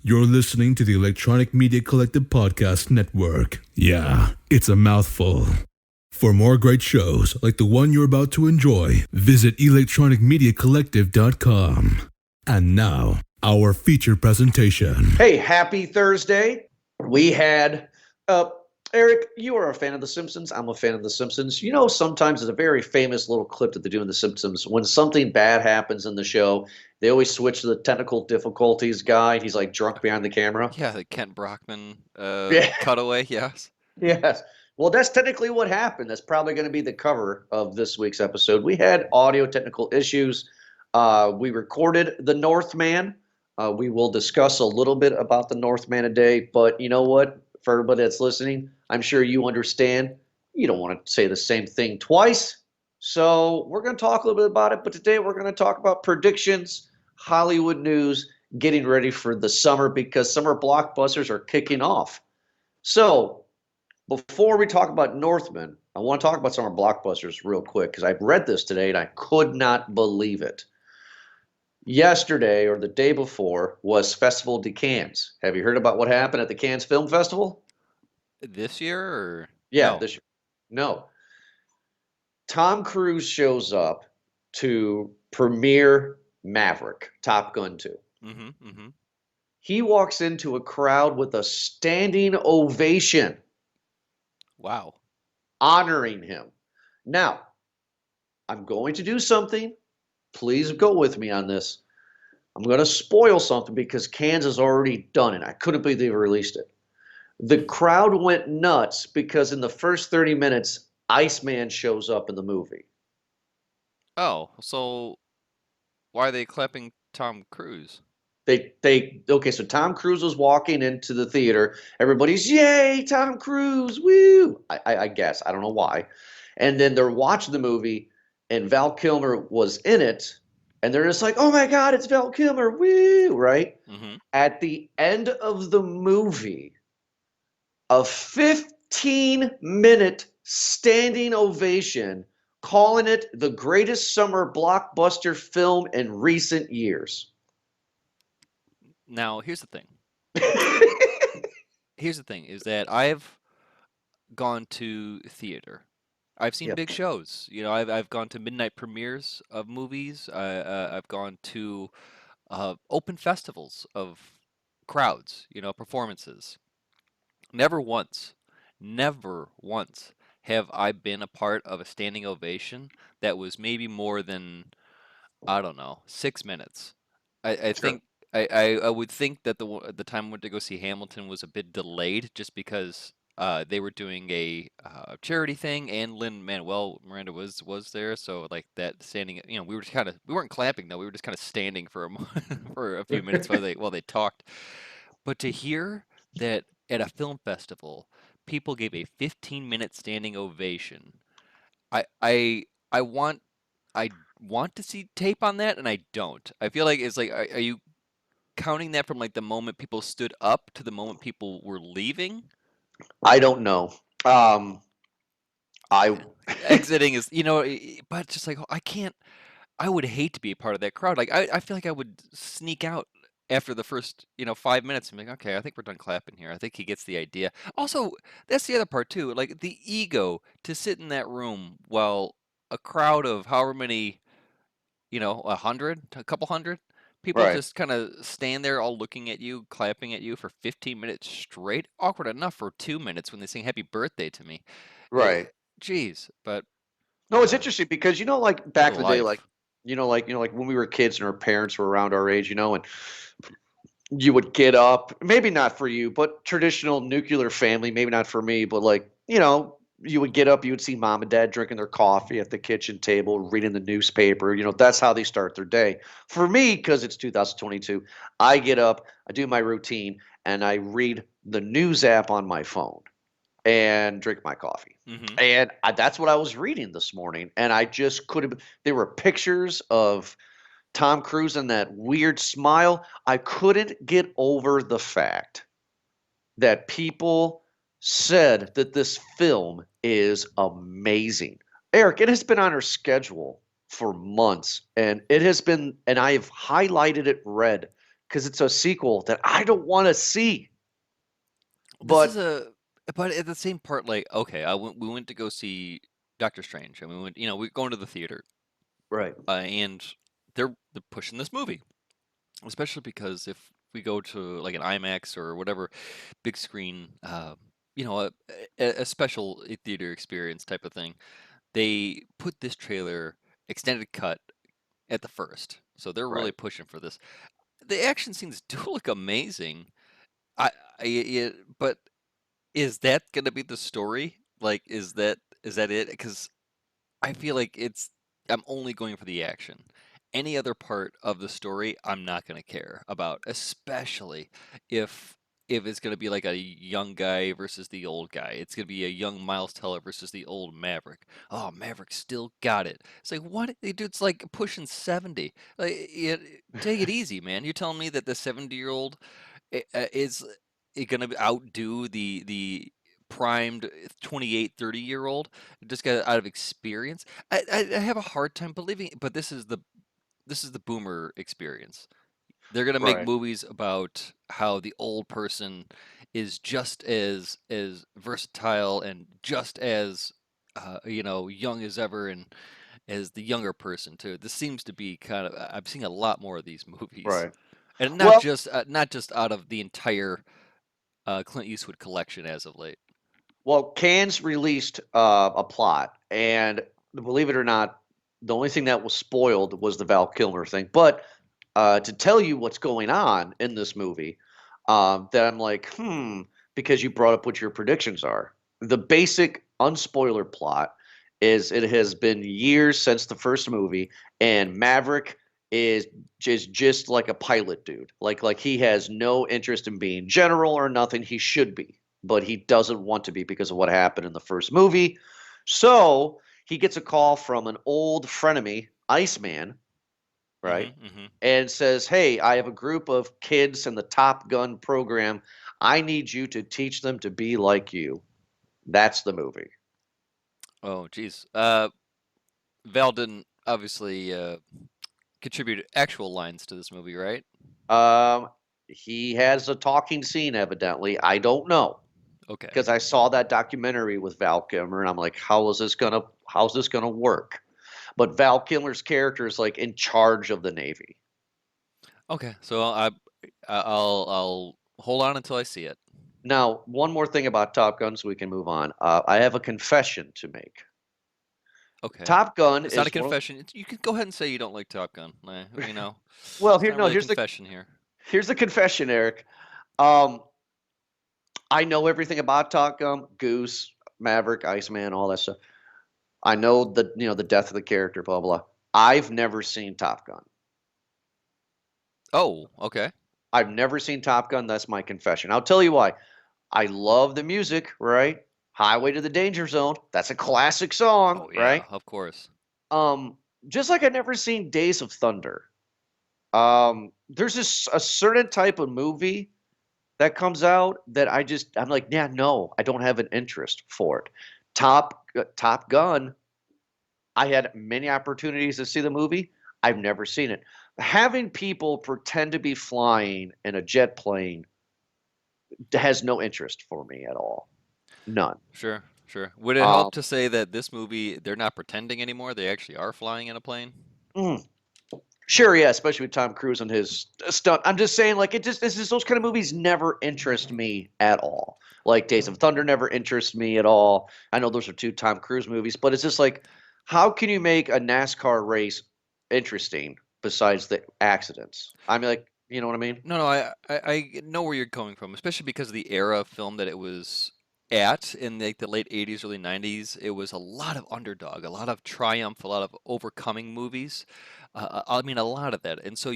You're listening to the Electronic Media Collective Podcast Network. Yeah, it's a mouthful. For more great shows like the one you're about to enjoy, visit electronicmediacollective.com. And now, our feature presentation. Hey, happy Thursday. We had, Eric, you are a fan of The Simpsons. I'm a fan of The Simpsons. You know, sometimes it's a very famous little clip that they do in The Simpsons. When something bad happens in the show, they always switch to the technical difficulties guy. He's like drunk behind the camera. Yeah, the Kent Brockman Yeah. cutaway, yes. Yes. Well, that's technically what happened. That's probably going to be the cover of this week's episode. We had audio technical issues. We recorded the Northman. We will discuss a little bit about the Northman today, but you know what? For everybody that's listening, I'm sure you understand. You don't want to say the same thing twice. So we're going to talk a little bit about it, but today we're going to talk about predictions, Hollywood news, getting ready for the summer because summer blockbusters are kicking off. So before we talk about Northman, I want to talk about summer blockbusters real quick because I read this today and I could not believe it. Yesterday or the day before was Festival de Cannes. Have you heard about what happened at the Cannes Film Festival? This year or Yeah, no? this year. No. Tom Cruise shows up to premiere Maverick, Top Gun 2. Mm-hmm. He walks into a crowd with a standing ovation Wow. honoring him. Now, I'm going to do something. Please go with me on this. I'm going to spoil something because Cannes has already done it. I couldn't believe they released it. The crowd went nuts because in the first 30 minutes, Iceman shows up in the movie. Oh, so why are they clapping Tom Cruise? Okay, so Tom Cruise was walking into the theater. Everybody's, yay, Tom Cruise, woo! I guess. I don't know why. And then they're watching the movie, and Val Kilmer was in it, and they're just like, oh my God, it's Val Kilmer, woo, right? Mm-hmm. At the end of the movie, a 15-minute standing ovation calling it the greatest summer blockbuster film in recent years. Now, here's the thing. Here's the thing is that I've gone to theater. I've seen Yep. big shows. You know, I've gone to midnight premieres of movies. I've gone to open festivals of crowds, you know, performances. Never once, never once have I been a part of a standing ovation that was maybe more than, I don't know, 6 minutes. I Sure. think I would think that the time I went to go see Hamilton was a bit delayed just because they were doing a charity thing and Lin-Manuel Miranda was there, so like that standing, you know, we weren't clapping though, we were just kind of standing for for a few minutes while they talked. But to hear that at a film festival, people gave a 15-minute standing ovation, I I I want I want to see tape on that, and I don't. I feel like it's like, are you counting that from like the moment people stood up to the moment people were leaving? I don't know. Um, I Exiting is, you know, but it's just like I can't. I would hate to be a part of that crowd. Like I feel like I would sneak out after the first, you know, 5 minutes and be like, okay, I think we're done clapping here. I think he gets the idea. Also, that's the other part too. Like the ego to sit in that room while a crowd of however many, you know, 100, a couple hundred people right, just kind of stand there all looking at you, clapping at you for 15 minutes straight. Awkward enough for 2 minutes when they sing happy birthday to me. right. Geez, but No, it's uh, interesting because like what back a in the day, like life. like when we were kids and our parents were around our age, and you would get up, maybe not for you, but traditional nuclear family, maybe not for me, but like, you would get up, you would see mom and dad drinking their coffee at the kitchen table, reading the newspaper. That's how they start their day. For me, because it's 2022, I get up, I do my routine, and I read the news app on my phone and drink my coffee. Hmm. And that's what I was reading this morning. And I just couldn't, there were pictures of Tom Cruise and that weird smile. I couldn't get over the fact that people said that this film is amazing. Eric, it has been on our schedule for months, and it has been, and I have highlighted it red because it's a sequel that I don't want to see. This is But a, but at the same part, like, okay, we went to go see Doctor Strange. I mean, we're going to the theater, right, and they're pushing this movie, especially because if we go to like an IMAX or whatever big screen, you know, a special theater experience type of thing, they put this trailer extended cut at the first, so they're really right, pushing for this. The action scenes do look amazing. But is that gonna be the story? Like, is that it? Because I feel like I'm only going for the action. Any other part of the story, I'm not gonna care about, especially if it's gonna be like a young guy versus the old guy. It's gonna be a young Miles Teller versus the old Maverick. Oh, Maverick still got it. It's like what? Dude's like pushing 70. Like, take it easy, man. You're telling me that the 70-year-old is gonna outdo the primed 28, 30-year-old just got out of experience. I have a hard time believing it, but this is the boomer experience. They're gonna make right, movies about how the old person is just as versatile and just as young as ever, and as the younger person too. This seems to be kind of I'm seeing a lot more of these movies, right. and Well, not just out of the entire Clint Eastwood collection as of late. well, Cannes released a plot, and believe it or not, the only thing that was spoiled was the Val Kilmer thing. But to tell you what's going on in this movie, that I'm like, because you brought up what your predictions are. The basic unspoiler plot is it has been years since the first movie, and Maverick is just like a pilot dude. Like he has no interest in being general or nothing. He should be, but he doesn't want to be because of what happened in the first movie. So he gets a call from an old frenemy, Iceman, right? Mm-hmm. Mm-hmm. And says, "Hey, I have a group of kids in the Top Gun program. I need you to teach them to be like you." That's the movie. Oh, geez. Val didn't obviously contribute actual lines to this movie, right? Um, he has a talking scene, evidently. I don't know Okay. because I saw that documentary with Val Kilmer, and I'm like, how's this gonna work? But Val Kilmer's character is like in charge of the Navy. Okay. So I'll hold on until I see it. Now, one more thing about Top Gun, so we can move on. I have a confession to make. Okay. Top Gun It's not a is one of confession. You can go ahead and say you don't like Top Gun. well, It's here not no, really a confession here. here's the confession, Eric. Um, I know everything about Top Gun, Goose, Maverick, Iceman, all that stuff. I know the death of the character, blah blah. I've never seen Top Gun. Oh, okay. I've never seen Top Gun. That's my confession. I'll tell you why. I love the music, right? Highway to the Danger Zone. That's a classic song, Oh yeah, right? of course. Um, just like I've never seen Days of Thunder. There's just a certain type of movie that comes out that I'm like, yeah, no, I don't have an interest for it. Top Gun, I had many opportunities to see the movie. I've never seen it. Having people pretend to be flying in a jet plane has no interest for me at all. None. Sure, sure. Would it Um, help to say that this movie they're not pretending anymore? They actually are flying in a plane? mm, sure, yeah, especially with Tom Cruise and his stunt. I'm just saying, like, this is those kind of movies never interest me at all. Like Days of Thunder never interests me at all. I know those are two Tom Cruise movies, but it's just like, how can you make a NASCAR race interesting besides the accidents? I mean, like, you know what I mean? No, no, I know where you're coming from, especially because of the era of film that it was at in like the late 80s, early 90s. It was a lot of underdog, a lot of triumph, a lot of overcoming movies. I mean, a lot of that. And so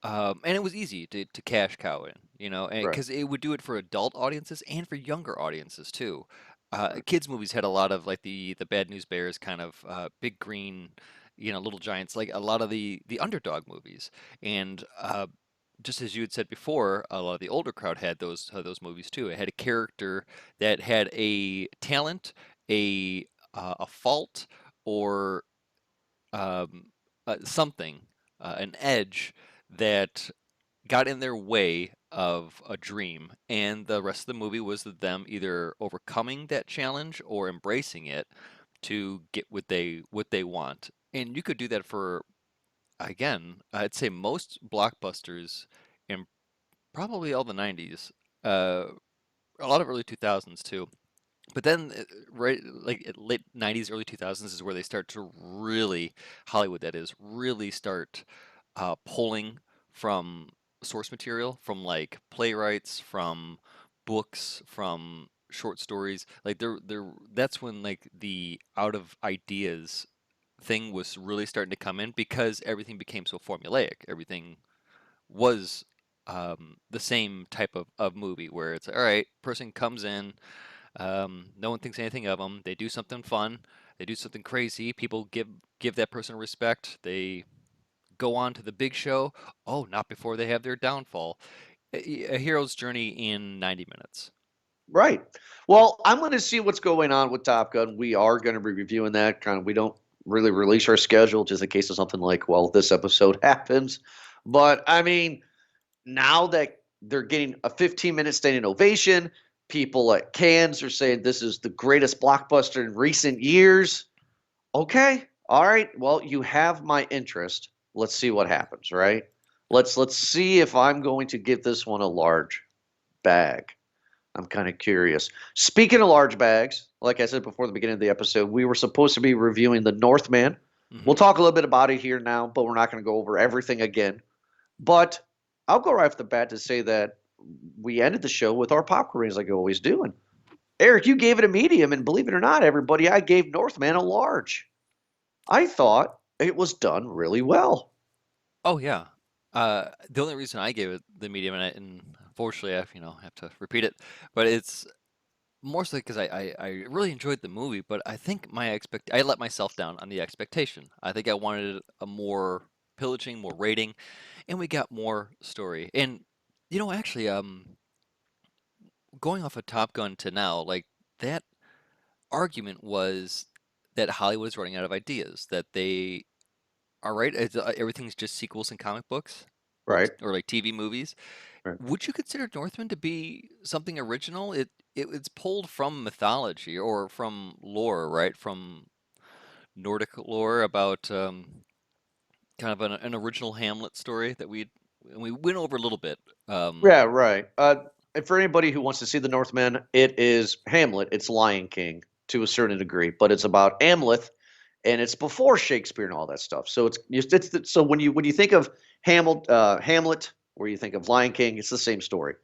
and it was easy to cash cow in, and Right, because it would do it for adult audiences and for younger audiences too. right, Kids movies had a lot of like the Bad News Bears kind of Big Green, Little Giants, like a lot of the underdog movies. And just as you had said before, a lot of the older crowd had those movies too. It had a character that had a talent, a fault, or um, something, an edge that got in their way of a dream, and the rest of the movie was them either overcoming that challenge or embracing it to get what they want. And you could do that for, again, I'd say most blockbusters in probably all the 90s, uh, a lot of early 2000s too. But then, right, like late 90s, early 2000s is where they start to really, Hollywood that is, really start pulling from source material, from like playwrights, from books, from short stories. Like that's when like the out of ideas thing was really starting to come in because everything became so formulaic. Everything was the same type of movie where it's all right, person comes in, no one thinks anything of them. They do something fun. They do something crazy. People give that person respect. They go on to the big show. Oh, not before they have their downfall. A hero's journey in 90 minutes. Right. Well, I'm going to see what's going on with Top Gun. We are going to be reviewing that. Kind of, we don't really release our schedule just in case of something like, well, this episode happens. But I mean, now that they're getting a 15-minute standing ovation, people at Cannes are saying this is the greatest blockbuster in recent years. Okay, all right. Well, you have my interest. Let's see what happens, right? Let's see if I'm going to give this one a large bag. I'm kind of curious. Speaking of large bags, like I said before the beginning of the episode, we were supposed to be reviewing the Northman. We'll Hmm. talk a little bit about it here now, but we're not going to go over everything again. But I'll go right off the bat to say that we ended the show with our popcorn ratings like I always do. And Eric, you gave it a medium, and believe it or not, everybody, I gave Northman a large. I thought it was done really well. Oh yeah. The only reason I gave it the medium, and unfortunately have to repeat it, but it's more so because I really enjoyed the movie, but I think I let myself down on the expectation. I think I wanted a more pillaging, more rating, and we got more story. And actually, going off of Top Gun to now, like that argument was that Hollywood is running out of ideas, that they are right. Everything's just sequels and comic books, Right. or like TV movies. Right. Would you consider Northman to be something original? It's pulled from mythology or from lore, right? From Nordic lore about kind of an original Hamlet story that we went over a little bit. Yeah, right. And for anybody who wants to see the Northman, it is Hamlet. It's Lion King to a certain degree, but it's about Amleth, and it's before Shakespeare and all that stuff. So so when you think of Hamlet, or you think of Lion King, it's the same story.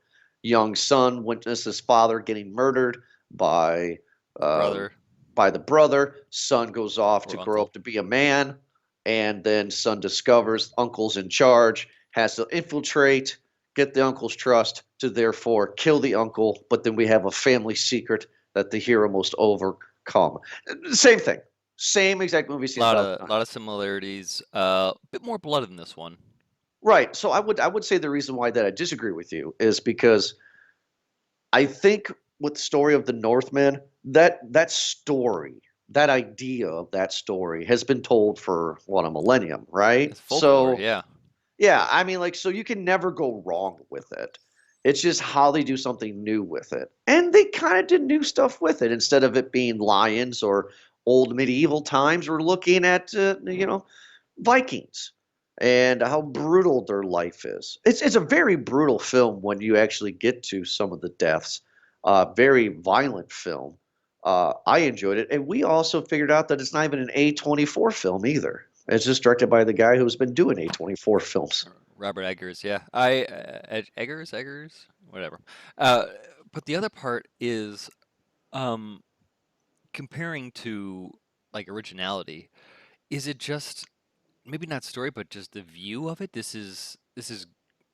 Young son witnesses his father getting murdered by The uh, brother by the brother. Son goes off to or grow uncle. up to be a man, and then son discovers uncle's in charge, has to infiltrate, get the uncle's trust to therefore kill the uncle. But then we have a family secret that the hero must overcome. Same thing, same exact movie, seen a thousand times. Lot of similarities. A bit more blood in this one. Right. So I would say the reason why that I disagree with you is because I think with the story of the Northmen, that story, that idea of that story has been told for what, a millennium, right? It's folklore, So yeah. yeah, I mean, like, so you can never go wrong with it. It's just how they do something new with it. And they kind of did new stuff with it. Instead of it being lions or old medieval times, we're looking at, Vikings and how brutal their life is. It's a very brutal film when you actually get to some of the deaths. Very violent film. I enjoyed it. And we also figured out that it's not even an A24 film either. It's just directed by the guy who's been doing A24 films. Robert Eggers, yeah. Eggers, whatever. Uh, but the other part is um, comparing to like originality. Is it just maybe not story, but just the view of it? This is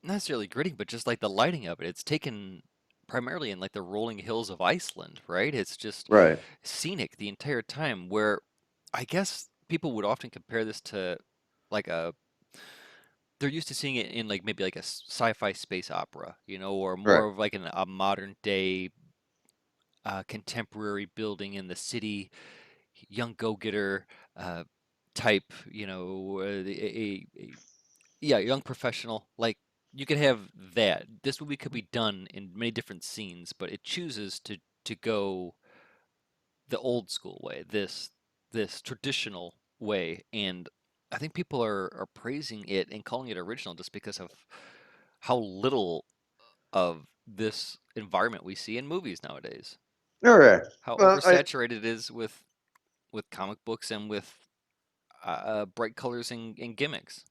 not necessarily gritty, but just like the lighting of it. It's taken primarily in like the rolling hills of Iceland, right? It's just Right. scenic the entire time. Where I guess people would often compare this to like a they're used to seeing it in like maybe like a sci-fi space opera, or Right. more of like a modern day contemporary building in the city, young go-getter uh, type, yeah, young professional. Like you could have that. This movie could be done in many different scenes, but it chooses to go the old school way, this traditional way, and I think people are praising it and calling it original just because of how little of this environment we see in movies nowadays. All right. How Well, oversaturated it is with comic books and with bright colors and gimmicks.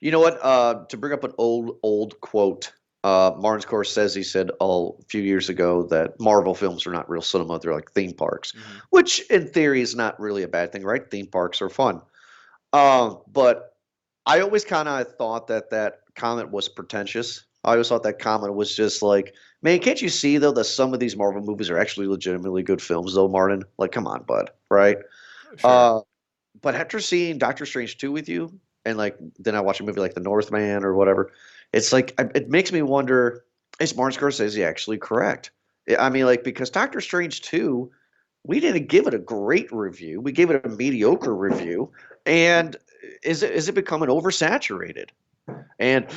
you know what? To bring up an old quote, Martin Scorsese said a few years ago that Marvel films are not real cinema; they're like theme parks, Hmm. which in theory is not really a bad thing, right? Theme parks are fun. But I always kind of thought that that comment was pretentious. I always thought that comment was just like, man, can't you see though that some of these Marvel movies are actually legitimately good films, though, Martin? Like, come on, bud, right? Sure. Uh, but after seeing Doctor Strange 2 with you, and like then I watch a movie like The Northman or whatever, it's like it makes me wonder, is Martin Scorsese actually correct? I mean, like, because Doctor Strange 2, we didn't give it a great review. We gave it a mediocre review. And is it becoming oversaturated? And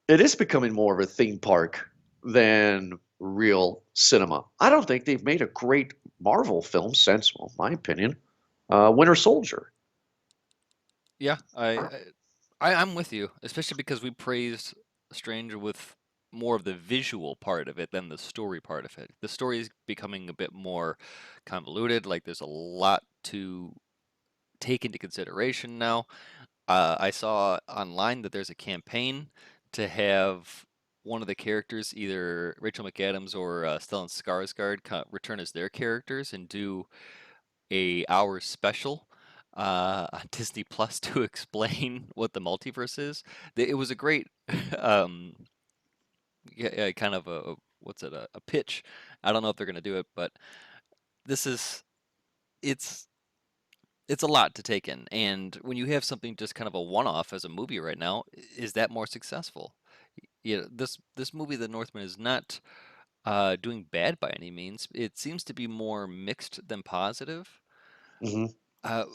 it is becoming more of a theme park than real cinema. I don't think they've made a great Marvel film since, well, my opinion, Winter Soldier. Yeah, I'm with you, especially because we praised Strange with more of the visual part of it than the story part of it. The story is becoming a bit more convoluted. Like there's a lot to take into consideration now. I saw online that there's a campaign to have one of the characters, either Rachel McAdams or Stellan Skarsgård, return as their characters and do a hour special on Disney Plus to explain what the multiverse is. It was a great, um, yeah, kind of a what's it, a pitch. I don't know if they're gonna do it, but this is it's it's a lot to take in. And when you have something just kind of a one-off as a movie right now, is that more successful? Yeah, this movie, The Northman, is not doing bad by any means. It seems to be more mixed than positive. Hmm. Uh,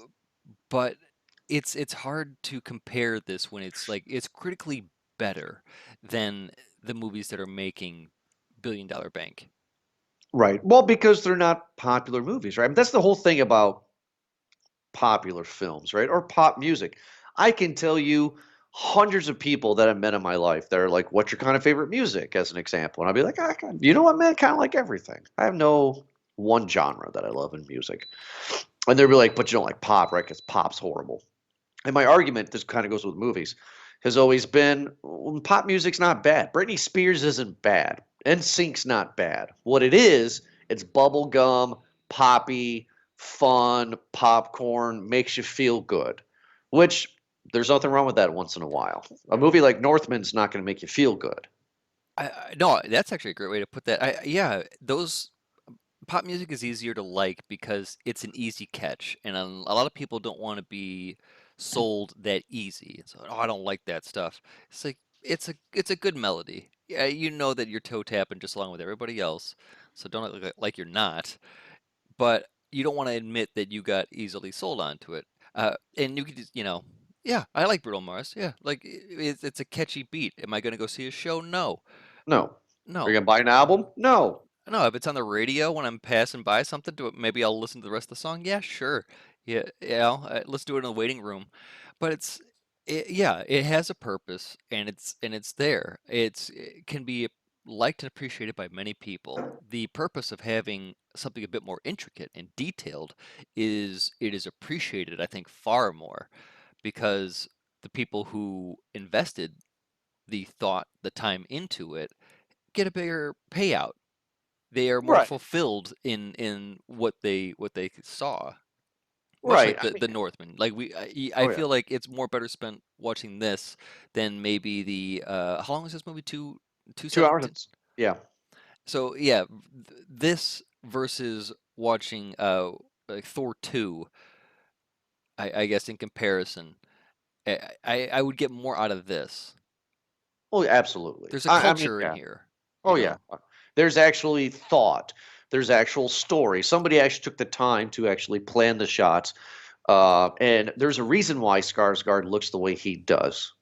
but it's hard to compare this when it's like it's critically better than the movies that are making billion-dollar bank. Right. Well, because they're not popular movies, right? I mean, that's the whole thing about popular films, right? Or pop music. I can tell you hundreds of people that I've met in my life that are like, "What's your kind of favorite music?" as an example, and I'll be like, "You know what, man? Kind of like everything. I have no one genre that I love in music." And they'll be like, "But you don't like pop, right? Because pop's horrible." And my argument, this kind of goes with movies, has always been, well, pop music's not bad. Britney Spears isn't bad. NSYNC's not bad. What it is, it's bubblegum, poppy, fun, popcorn, makes you feel good. Which there's nothing wrong with that once in a while. A movie like Northman's not going to make you feel good. No, that's actually a great way to put that. Yeah, those pop music is easier to like because it's an easy catch, and a lot of people don't want to be sold that easy. So, oh, I don't like that stuff. It's like it's a good melody. Yeah, you know that you're toe tapping just along with everybody else, so don't look like you're not. But you don't want to admit that you got easily sold onto it. And you could just, yeah, I like Bruno Mars. Yeah, like it's a catchy beat. Am I going to go see a show? No, No. Are you no. going to buy an album? No. No, if it's on the radio when I'm passing by something, maybe I'll listen to the rest of the song. Yeah, sure. Yeah, let's do it in the waiting room. But yeah, it has a purpose, and it's there. It can be liked and appreciated by many people. The purpose of having something a bit more intricate and detailed is it is appreciated, I think, far more because the people who invested the thought, the time into it get a bigger payout. They are more Right. fulfilled in what they saw, much Right. like I mean, the Northman. Like I oh, yeah. feel like it's more better spent watching this than maybe the how long is this movie? 2 hours. 217. Yeah. So yeah, this versus watching like Thor 2, I guess in comparison, I would get more out of this. Oh, absolutely. There's a I mean, culture in yeah. here, Oh you yeah. know. There's actually thought. There's actual story. Somebody actually took the time to actually plan the shots. And there's a reason why Skarsgård looks the way he does.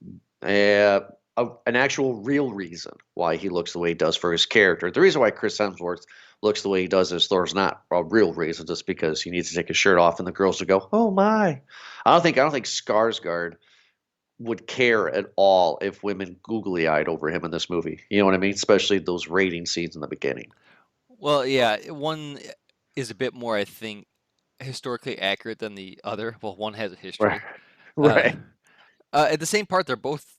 Uh, an actual real reason why he looks the way he does for his character. The reason why Chris Hemsworth looks the way he does as Thor is not a real reason, just because he needs to take his shirt off and the girls would go, "Oh my!" I don't think Skarsgård would care at all if women googly-eyed over him in this movie. You know what I mean? Especially those rating scenes in the beginning. Well, yeah, one is a bit more, I think, historically accurate than the other. Well, one has a Right. history. Uh, Right. at the same part, they're both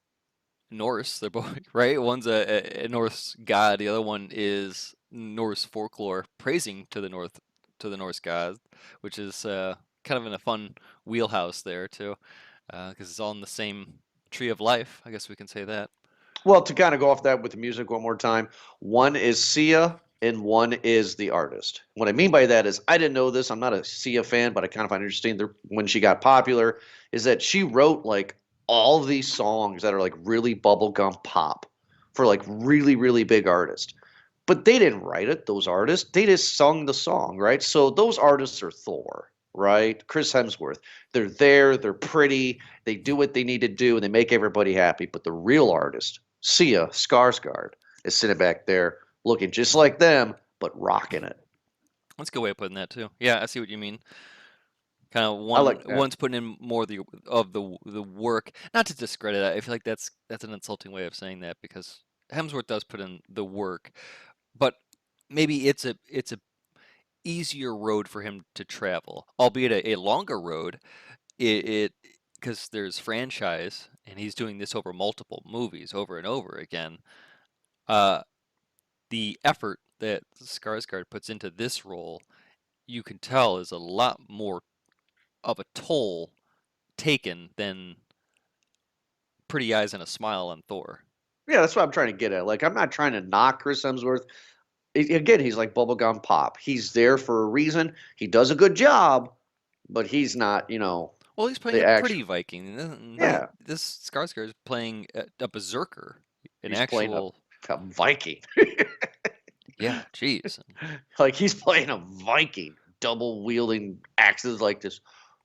Norse. They're both right. One's a Norse god. The other one is Norse folklore, praising to the Norse god, which is kind of in a fun wheelhouse there too, because it's all in the same tree of life. I guess we can say that. Well, to kind of go off that with the music one more time, one is Sia and one is the artist. What I mean by that is I didn't know this. I'm not a Sia fan, but I kind of understand when she got popular is that she wrote like all of these songs that are like really bubblegum pop for like really, really big artists. But they didn't write it, those artists. They just sung the song, right? So those artists are Thor, right? Chris Hemsworth. They're there, they're pretty, they do what they need to do, and they make everybody happy. But the real artist, Sia Skarsgård, is sitting back there looking just like them, but rocking it. That's a good way of putting that too. Yeah, I see what you mean. Kind of I like that. one's putting in more of the work. Not to discredit it. I feel like that's an insulting way of saying that because Hemsworth does put in the work, but maybe it's a easier road for him to travel, albeit a longer road. It because there's franchise and he's doing this over multiple movies over and over again. Uh, the effort that Skarsgård puts into this role, you can tell, is a lot more of a toll taken than Pretty Eyes and a Smile on Thor. Yeah, that's what I'm trying to get at. Like, I'm not trying to knock Chris Hemsworth. Again, he's like bubblegum pop. He's there for a reason. He does a good job, but he's not, Well, he's playing the a pretty actual. Viking. Yeah, This Skarsgård is playing a berserker, an he's playing actual. a Viking. Yeah, jeez. Like he's playing a Viking, double wielding axes like this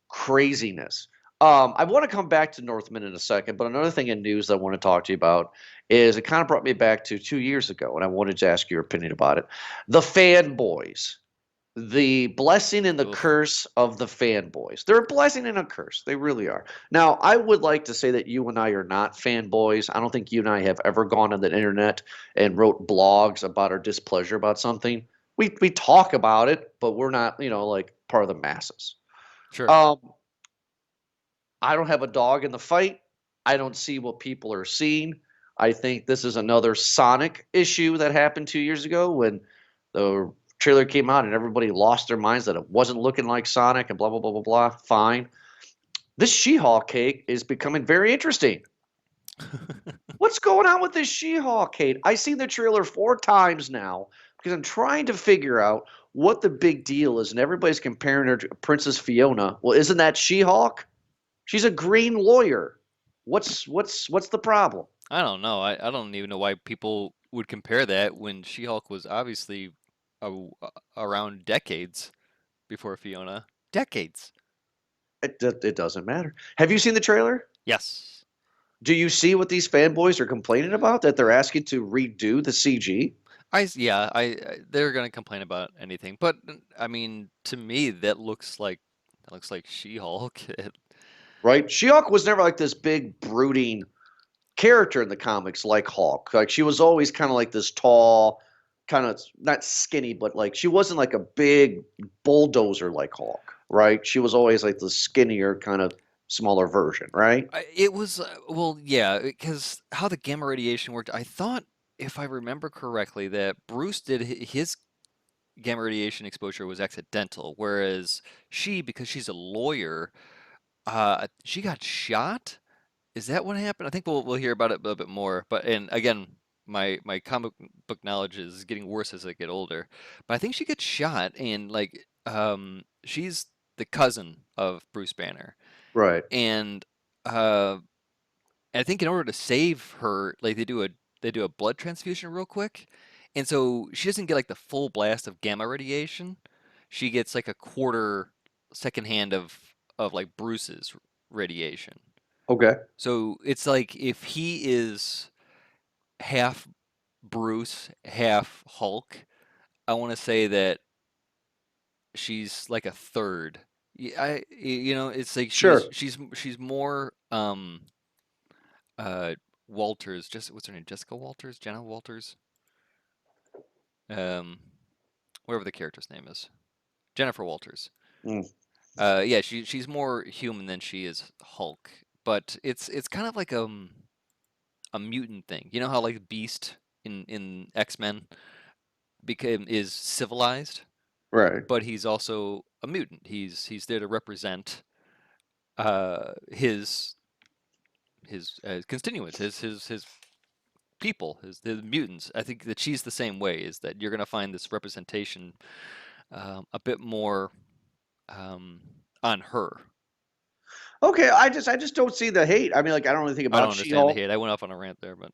craziness. I want to come back to Northman in a second, but another thing in news that I want to talk to you about is it kind of brought me back to 2 years ago, and I wanted to ask your opinion about it. The fanboys, the blessing and the Oof. curse of the fanboys. They're a blessing and a curse. They really are. Now, I would like to say that you and I are not fanboys. I don't think you and I have ever gone on the internet and wrote blogs about our displeasure about something. We talk about it, but we're not, like part of the masses. Sure. Um, I don't have a dog in the fight. I don't see what people are seeing. I think this is another Sonic issue that happened 2 years ago when the trailer came out and everybody lost their minds that it wasn't looking like Sonic and blah, blah, blah, blah, blah. Fine. This She Hulk cake is becoming very interesting. What's going on with this She Hulk cake? I've seen the trailer 4 times now because I'm trying to figure out what the big deal is, and everybody's comparing her to Princess Fiona. Well, isn't that She Hulk? She's a green lawyer. What's the problem? I don't know. I don't even know why people would compare that when She-Hulk was obviously around decades before Fiona. Decades. It doesn't matter. Have you seen the trailer? Yes. Do you see what these fanboys are complaining about? That they're asking to redo the CG? Yeah, they're gonna complain about anything, but I mean, to me, that looks like She-Hulk. Right? She-Hulk was never like this big brooding character in the comics like Hulk. Like she was always kind of like this tall, kind of not skinny, but like she wasn't like a big bulldozer like Hulk, right? She was always like the skinnier, kind of smaller version, right? It was well, yeah, because how the gamma radiation worked. I thought, if I remember correctly, that Bruce did his gamma radiation exposure was accidental, whereas because she's a lawyer, she got shot. Is that what happened? I think we'll hear about it a little bit more. But and again, my comic book knowledge is getting worse as I get older. But I think she gets shot, and she's the cousin of Bruce Banner, Right. and uh, I think in order to save her, like they do a blood transfusion real quick, and so she doesn't get like the full blast of gamma radiation. She gets like a quarter second hand of Bruce's radiation. Okay. So it's like if he is half Bruce, half Hulk. I want to say that she's like a third. It's like she's Sure. she's she's more uh Walters. Just what's her name? Jessica Walters, Jenna Walters, um, whatever the character's name is, Jennifer Walters. Mm. Yeah, she's more human than she is Hulk, but it's kind of like a mutant thing. You know how like Beast in X-Men became is civilized, Right. but he's also a mutant. He's there to represent his constituents, his people, his mutants. I think that she's the same way. Is that you're gonna find this representation a bit more on her. Okay, I just don't see the hate. I mean, like I don't know anything I don't about understand the She-Hulk. hate. I went off on a rant there, but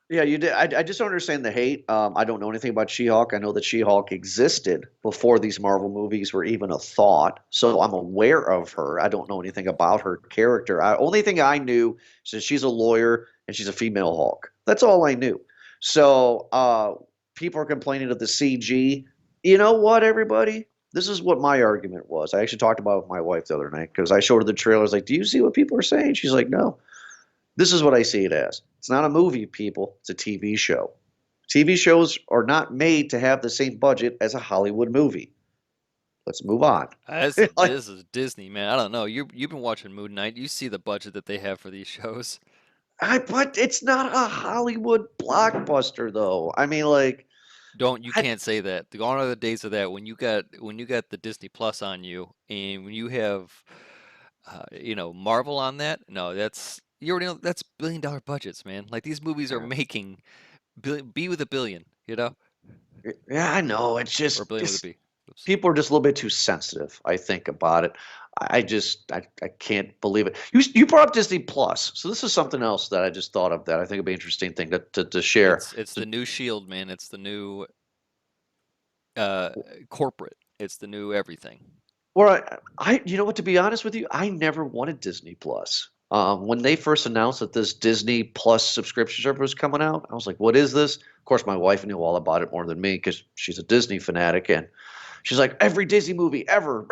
Yeah, you did. I just don't understand the hate. I don't know anything about She-Hulk. I know that She-Hulk existed before these Marvel movies were even a thought, so I'm aware of her. I don't know anything about her character. Only thing I knew is she's a lawyer and she's a female Hulk. That's all I knew. So people are complaining of the CG. You know what, everybody? This is what my argument was. I actually talked about it with my wife the other night because I showed her the trailer. I was like, "Do you see what people are saying?" She's like, "No." This is what I see it as. It's not a movie, people. It's a TV show. TV shows are not made to have the same budget as a Hollywood movie. Let's move on. this is Like, this is Disney, man. I don't know. You've been watching Moon Knight. You see the budget that they have for these shows. but it's not a Hollywood blockbuster, though. I mean, like, You I, can't say that. Gone are the days of that when you got the Disney Plus on you, and when you have Marvel on that. No, that's you already know that's $1 billion budgets, man. Like these movies are making be with a billion, yeah, I know. It's or a just billion with a this. B. Oops. People are just a little bit too sensitive, I think, about it. I can't believe it. You brought up Disney Plus, so this is something else that I just thought of that I think would be an interesting thing to share. It's the new Shield, man. It's the new uh corporate. It's the new everything. Well, you know what? To be honest with you, I never wanted Disney Plus. When they first announced that this Disney Plus subscription service was coming out, I was like, "What is this?" Of course, my wife knew all about it more than me because she's a Disney fanatic, and she's like, "Every Disney movie ever,"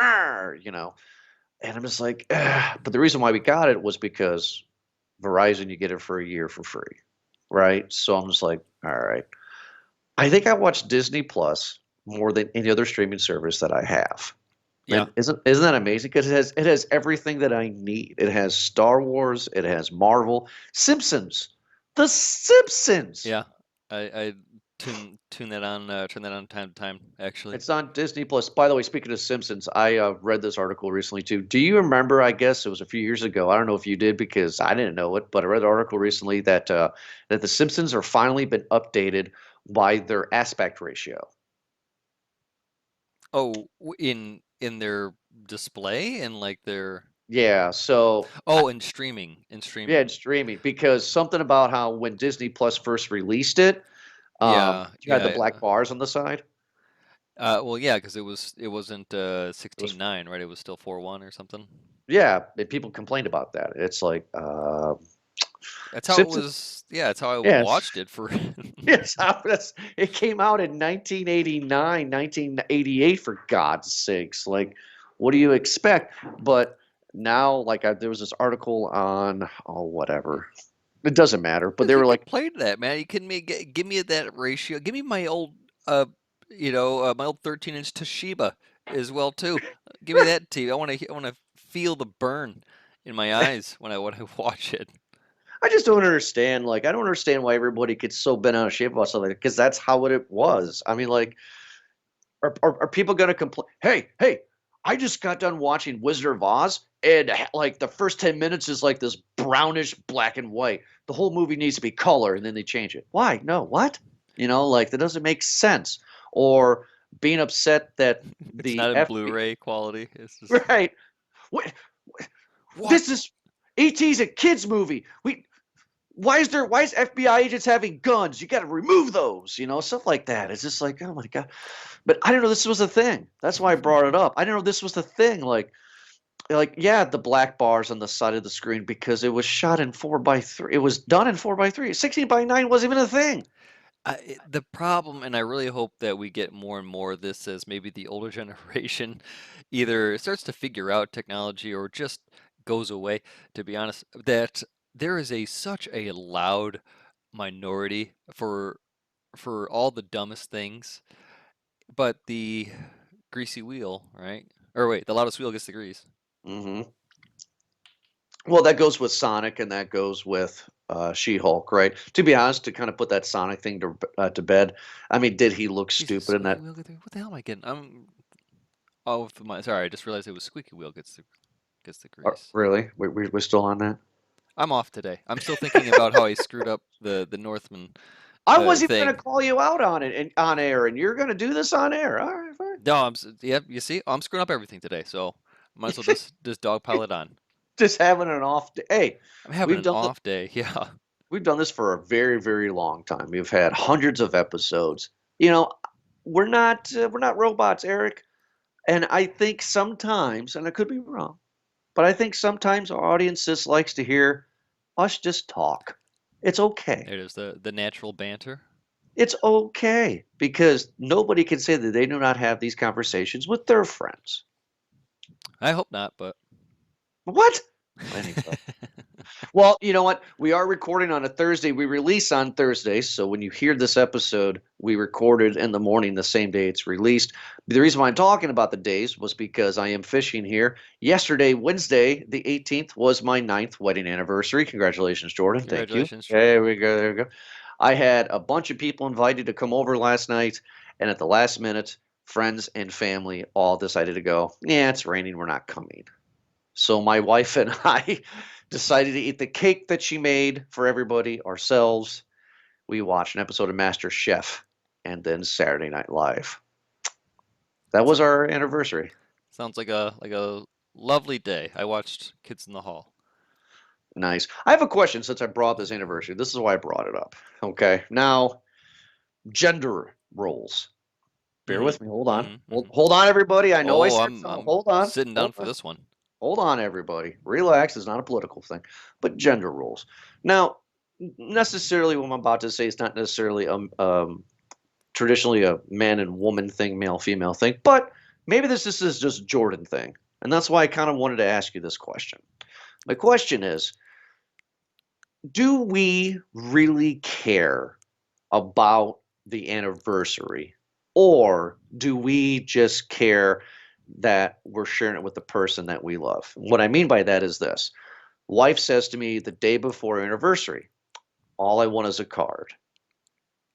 And I'm just like, "Ugh." But the reason why we got it was because Verizon, you get it for a year for free, right? So I'm just like, "All right." I think I watch Disney Plus more than any other streaming service that I have. Yeah. And isn't that amazing? Because it has everything that I need. It has Star Wars. It has Marvel, Simpsons, The Simpsons. Yeah. I tune that on time to time actually. It's on Disney Plus. By the way, speaking of Simpsons, I read this article recently too. Do you remember? I guess it was a few years ago. I don't know if you did because I didn't know it, but I read an article recently that the Simpsons are finally been updated by their aspect ratio. Oh, in their display and like their Yeah. So in streaming yeah, it's streaming because something about how when Disney Plus first released it, Yeah, you had the yeah. black bars on the side. Well, yeah, because it wasn't It was 16:9, right? It was still 4:1 or something. yeah, and people complained about that. It's like That's how it Simpsons. was. Yeah, that's how I Yes, watched it for. yes. It came out in 1989, 1988. For God's sakes, like, what do you expect? But now, like, there was this article on whatever. It doesn't matter. But Because they you were can like, play to that, man. You can give me that ratio. Give me my old my old 13-inch Toshiba as well too. Give me that TV. I want to feel the burn in my eyes when I watch it. I just don't understand. Like, I don't understand why everybody gets so bent out of shape about something because that's how it was. I mean, like, are people going to complain? Hey, I just got done watching Wizard of Oz, and like the first 10 minutes is like this brownish black and white. The whole movie needs to be color, and then they change it. Why? No, what? Like that doesn't make sense. Or being upset that It's the not in FBI, Blu-ray quality. It's just right? What? what? This is ET's a kids movie. Why is FBI agents having guns? You got to remove those, stuff like that. It's just like, oh my God. But I didn't know this was a thing. That's why I brought it up. I didn't know this was the thing. Like, like, yeah, the black bars on the side of the screen because it was shot in 4:3. It was done in 4:3. 16:9 wasn't even a thing. The problem, and I really hope that we get more and more of this as maybe the older generation either starts to figure out technology or just goes away, to be honest, that there is such a loud minority for all the dumbest things, but the greasy wheel, right? Or wait, the loudest wheel gets the grease. Hmm. Well, that goes with Sonic, and that goes with She-Hulk, right? To be honest, to kind of put that Sonic thing to bed, I mean, did he look Jeez, stupid in squeaky that? wheel get the what the hell am I getting? Oh, sorry, I just realized it was squeaky wheel gets the grease. Really? We're still on that? I'm off today. I'm still thinking about how I screwed up the Northman I wasn't even going thing. to call you out on it and on air, and you're going to do this on air. All right, fine. No, yeah, you see, I'm screwing up everything today, so might as well just dogpile it on. Just having an off day. Hey, I'm having we've an done off day. Yeah. we've done this for a very, very long time. We've had hundreds of episodes. You know, we're not robots, Eric. And I think sometimes, and I could be wrong, but I think sometimes our audience just likes to hear us just talk. It's okay. There it is, the natural banter. It's okay because nobody can say that they do not have these conversations with their friends. I hope not, but What? Anyway. Well, you know what? We are recording on a Thursday. We release on Thursdays. So when you hear this episode, we recorded in the morning the same day it's released. The reason why I'm talking about the days was because I am fishing here. Yesterday, Wednesday, the 18th, was my ninth wedding anniversary. Congratulations, Jordan. Thank you. congratulations, There Jordan. we go. There we go. I had a bunch of people invited to come over last night. And at the last minute, friends and family all decided to go, yeah, it's raining. We're not coming. So my wife and I decided to eat the cake that she made for everybody ourselves. We watched an episode of Master Chef and then Saturday Night Live. That was So, our anniversary. sounds like a lovely day. I watched Kids in the Hall. Nice. I have a question since I brought this anniversary. This is why I brought it up. Okay. Now, gender roles. Bear Mm-hmm. with me. Hold on. Mm-hmm. Hold, Mm-hmm. hold on, everybody. I know I Oh, said I'm so. I'm Hold on. sitting down Hold for on. this one. Hold on, everybody. Relax. It's not a political thing, but gender roles. Now, necessarily what I'm about to say is not necessarily traditionally a man and woman thing, male female thing, but maybe this is just a Jordan thing, and that's why I kind of wanted to ask you this question. My question is, do we really care about the anniversary, or do we just care that we're sharing it with the person that we love? What I mean by that is this. Wife says to me the day before anniversary, all I want is a card.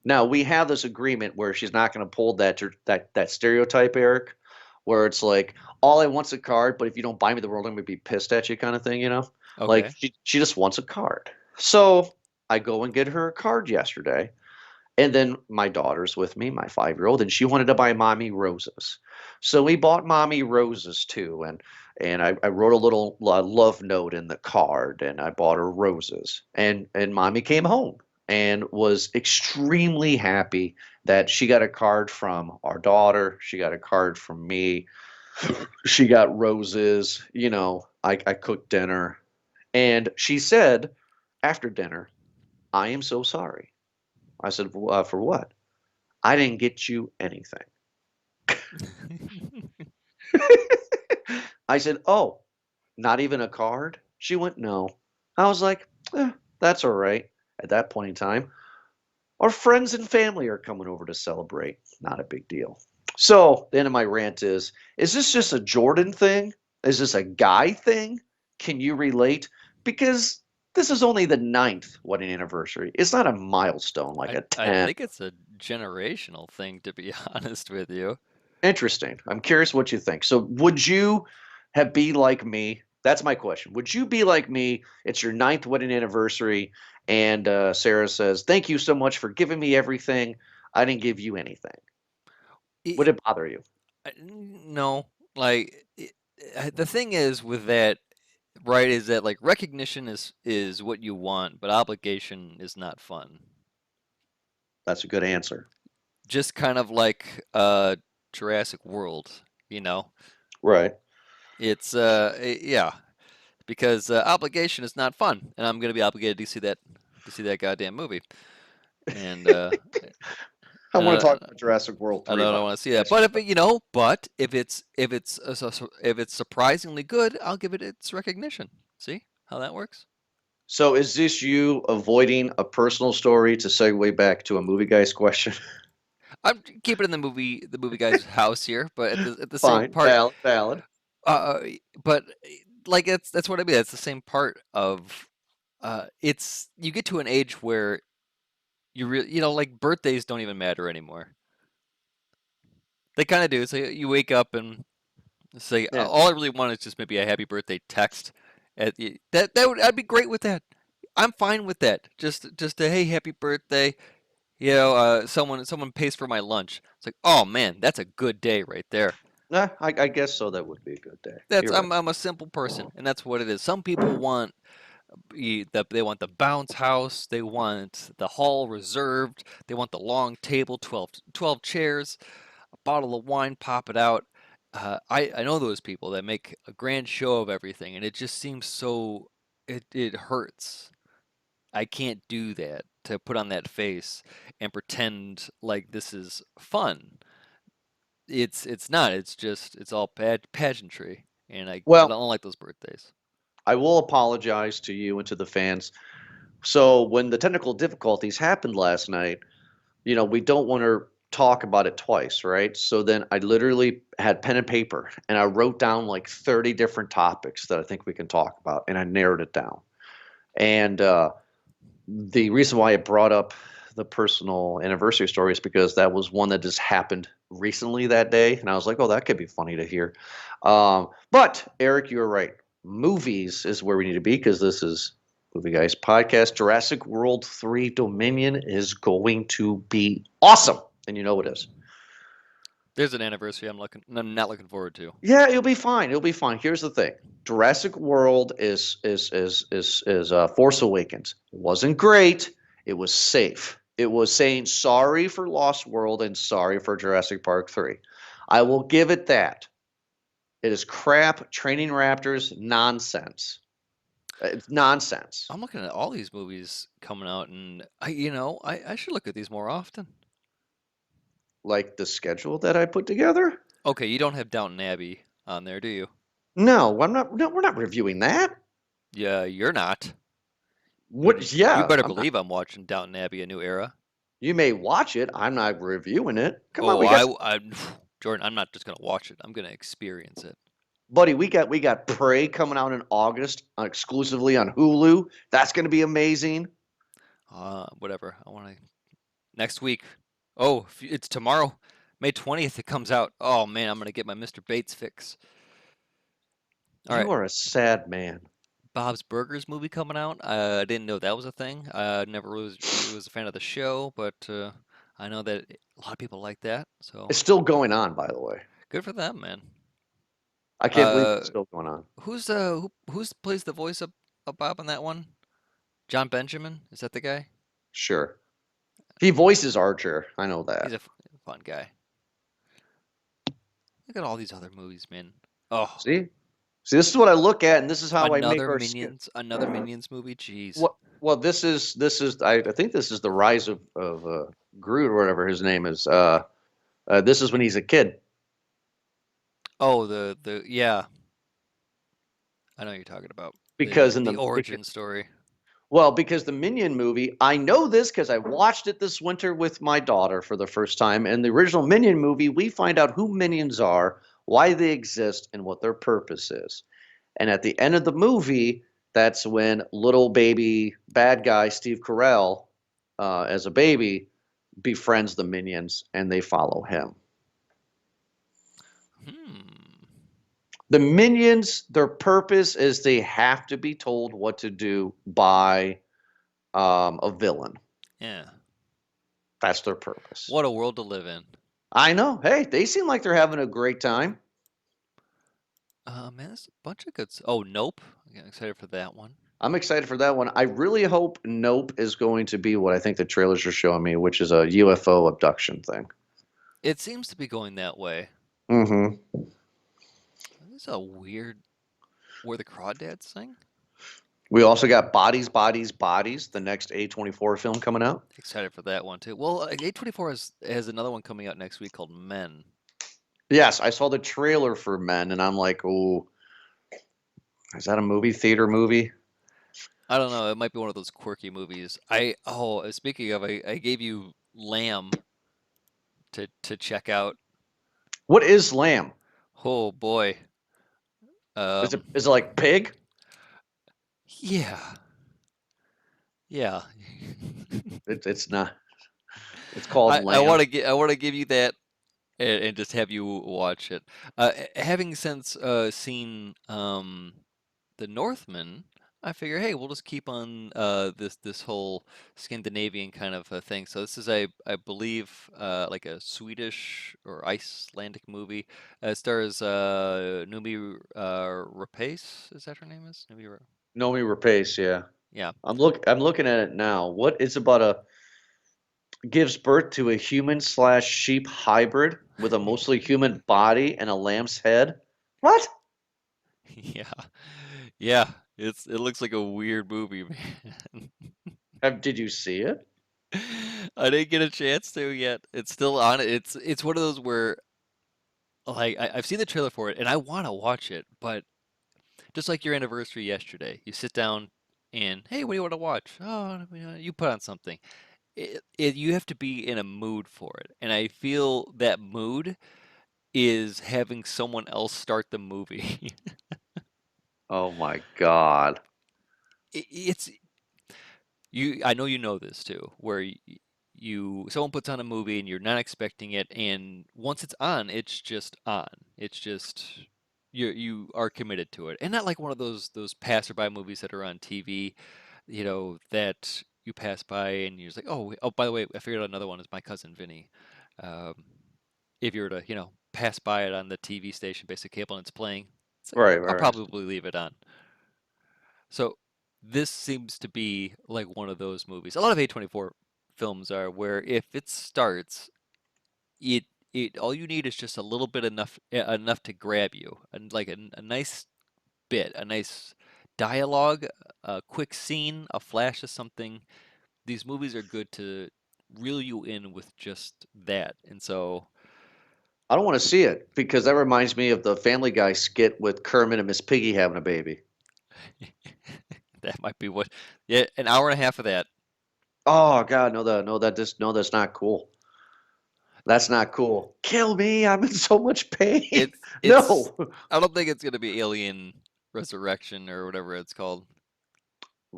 Now we have this agreement where she's not going to pull that stereotype, Eric, where it's like all I want's a card, but if you don't buy me the world, I'm going to be pissed at you, kind of thing, you know? Like Okay. she just wants a card. So I go and get her a card yesterday, and then my daughter's with me, my 5-year-old, and she wanted to buy mommy roses. So we bought mommy roses too, and I wrote a little love note in the card, and I bought her roses. And mommy came home and was extremely happy that she got a card from our daughter. She got a card from me. She got roses. I cooked dinner, and she said after dinner, "I am so sorry." I said, "For what?" "I didn't get you anything." I said, "Oh, not even a card?" She went, "No." I was like, that's all right. At that point in time, our friends and family are coming over to celebrate. Not a big deal. So the end of my rant is this just a Jordan thing? Is this a guy thing? Can you relate? Because this is only the ninth wedding anniversary. It's not a milestone like a I 10. think it's a generational thing, to be honest with you. Interesting. I'm curious what you think. So, would you have be like me? That's my question. Would you be like me? It's your ninth wedding anniversary, and Sarah says, "Thank you so much for giving me everything. I didn't give you anything." Would It, it bother you? no, the thing is with that, right, is that like recognition is what you want, but obligation is not fun. That's a good answer. Just kind of like Jurassic World, you know. Right. It's yeah, because obligation is not fun, and I'm gonna be obligated to see that goddamn movie, and I want to uh, talk about Jurassic World I 3 don't about want to see that. next week. But if it's surprisingly good, I'll give it its recognition. See how that works? So is this you avoiding a personal story to segue back to a movie guy's question? I'm keeping it in the movie guy's house here, but at the same Fine, part, valid, valid. uh, but like that's what I mean. It's the same part of it's you get to an age where like birthdays don't even matter anymore. They kind of do. So you wake up and say, Yeah. all I really want is just maybe a happy birthday text. I'd be great with that. I'm fine with that. Just a hey, happy birthday. Someone pays for my lunch. It's like, oh man, that's a good day right there. Nah, I guess so. That would be a good day. That's You're right. I'm a simple person, and that's what it is. Some people want they want the bounce house, they want the hall reserved, they want the long table, 12 chairs, a bottle of wine, pop it out. I know those people that make a grand show of everything, and it just seems so it hurts. I can't do that to put on that face and pretend like this is fun. It's not. It's just it's all pageantry, and I Well, don't like those birthdays. I will apologize to you and to the fans. So when the technical difficulties happened last night, we don't want to talk about it twice, right? So then I literally had pen and paper and I wrote down like 30 different topics that I think we can talk about, and I narrowed it down. And the reason why I brought up the personal anniversary story is because that was one that just happened recently that day, and I was like, "Oh, that could be funny to hear." But Eric, you're right. Movies is where we need to be because this is Movie Guys podcast. Jurassic World 3 Dominion is going to be awesome, and you know it is. There's an anniversary I'm not looking forward to. Yeah, it'll be fine. It'll be fine. Here's the thing: Jurassic World is Force Awakens. It wasn't great. It was safe. It was saying sorry for Lost World and sorry for Jurassic Park 3. I will give it that. It is crap. Training Raptors nonsense. It's nonsense. I'm looking at all these movies coming out, and I should look at these more often. Like the schedule that I put together. Okay, you don't have Downton Abbey on there, do you? No, I'm not. No, we're not reviewing that. Yeah, you're not. What? You Yeah, better I'm not. believe I'm watching Downton Abbey: A New Era. You may watch it. I'm not reviewing it. Come on, Oh, we got Jordan, I'm not just gonna watch it. I'm gonna experience it. Buddy, we got Prey coming out in August exclusively on Hulu. That's going to be amazing. Whatever. I want to next week. Oh, it's tomorrow, May 20th. It comes out. Oh man, I'm gonna get my Mr. Bates fix. All right, You are a sad man. Bob's Burgers movie coming out. I didn't know that was a thing. I never was a fan of the show, but I know that a lot of people like that. So It's still going on, by the way. good for them, man. I can't believe Uh, it's still going on. who's plays the voice of Bob on that one? John Benjamin? Is that the guy? Sure. He voices Archer. I know He's that. a fun guy. Look at all these other movies, man. Oh, See? See, this is what I look at, and this is how I make our skin. Another Minions movie. Jeez. What? Well, this is. I think this is the rise of Groot or whatever his name is. This is when he's a kid. Oh, the yeah, I know what you're talking about. Because in The the origin story. Well, because the Minion movie, I know this because I watched it this winter with my daughter for the first time. In the original Minion movie, we find out who Minions are, why they exist, and what their purpose is. And at the end of the movie, that's when little baby bad guy Steve Carell, as a baby, befriends the Minions and they follow him. Hmm. The Minions, their purpose is they have to be told what to do by a villain. Yeah. That's their purpose. What a world to live in. I know. Hey, they seem like they're having a great time. Man, there's a bunch of good. Oh, Nope. I'm getting excited for that one. I'm excited for that one. I really hope Nope is going to be what I think the trailers are showing me, which is a UFO abduction thing. It seems to be going that way. Mm-hmm. It's a weird Where the Crawdads Sing. We also got Bodies, Bodies, Bodies, the next A24 film coming out. Excited for that one too. Well, A24 has another one coming out next week called Men. Yes, I saw the trailer for Men, and I'm like, oh, is that a movie theater movie? I don't know. It might be one of those quirky movies. Speaking of, I gave you Lamb to check out. What is Lamb? Oh boy. Is it like pig? Yeah. Yeah. It's not. It's called I Lamb. want to give you that and just have you watch it. Having since seen the Northman, I figure, hey, we'll just keep on this whole Scandinavian kind of thing. So this is I believe like a Swedish or Icelandic movie. It stars Noomi Rapace. Is that her name? Is Noomi? Nomi Rapace, yeah. Yeah. I'm looking at it now. What it's about a gives birth to a human/sheep hybrid with a mostly human body and a lamb's head. What? Yeah. Yeah. It looks like a weird movie, man. Did you see it? I didn't get a chance to yet. It's still on. It's one of those where like I've seen the trailer for it and I want to watch it, but just like your anniversary yesterday, you sit down and hey, what do you want to watch? Oh, you put on something. You have to be in a mood for it, and I feel that mood is having someone else start the movie. Oh my God. It's you. I know you know this too, where someone puts on a movie and you're not expecting it, and once it's on, it's just on. It's just you are committed to it, and not like one of those passerby movies that are on TV, that you pass by and you're just like, oh, by the way, I figured out another one is My Cousin Vinny. Um, if you were to pass by it on the TV station, basic cable, and it's playing, it's like, Right, I'll right, right. probably leave it on. So this seems to be like one of those movies. A lot of A24 films are where if it starts, it all you need is just a little bit enough to grab you, and like a nice bit, a nice dialogue, a quick scene, a flash of something. These movies are good to reel you in with just that, and so I don't want to see it because that reminds me of the Family Guy skit with Kermit and Miss Piggy having a baby. that might be what. Yeah, an hour and a half of that. Oh God, no, that's not cool. That's not cool. Kill me, I'm in so much pain. It's No. I don't think it's gonna be Alien Resurrection or whatever it's called.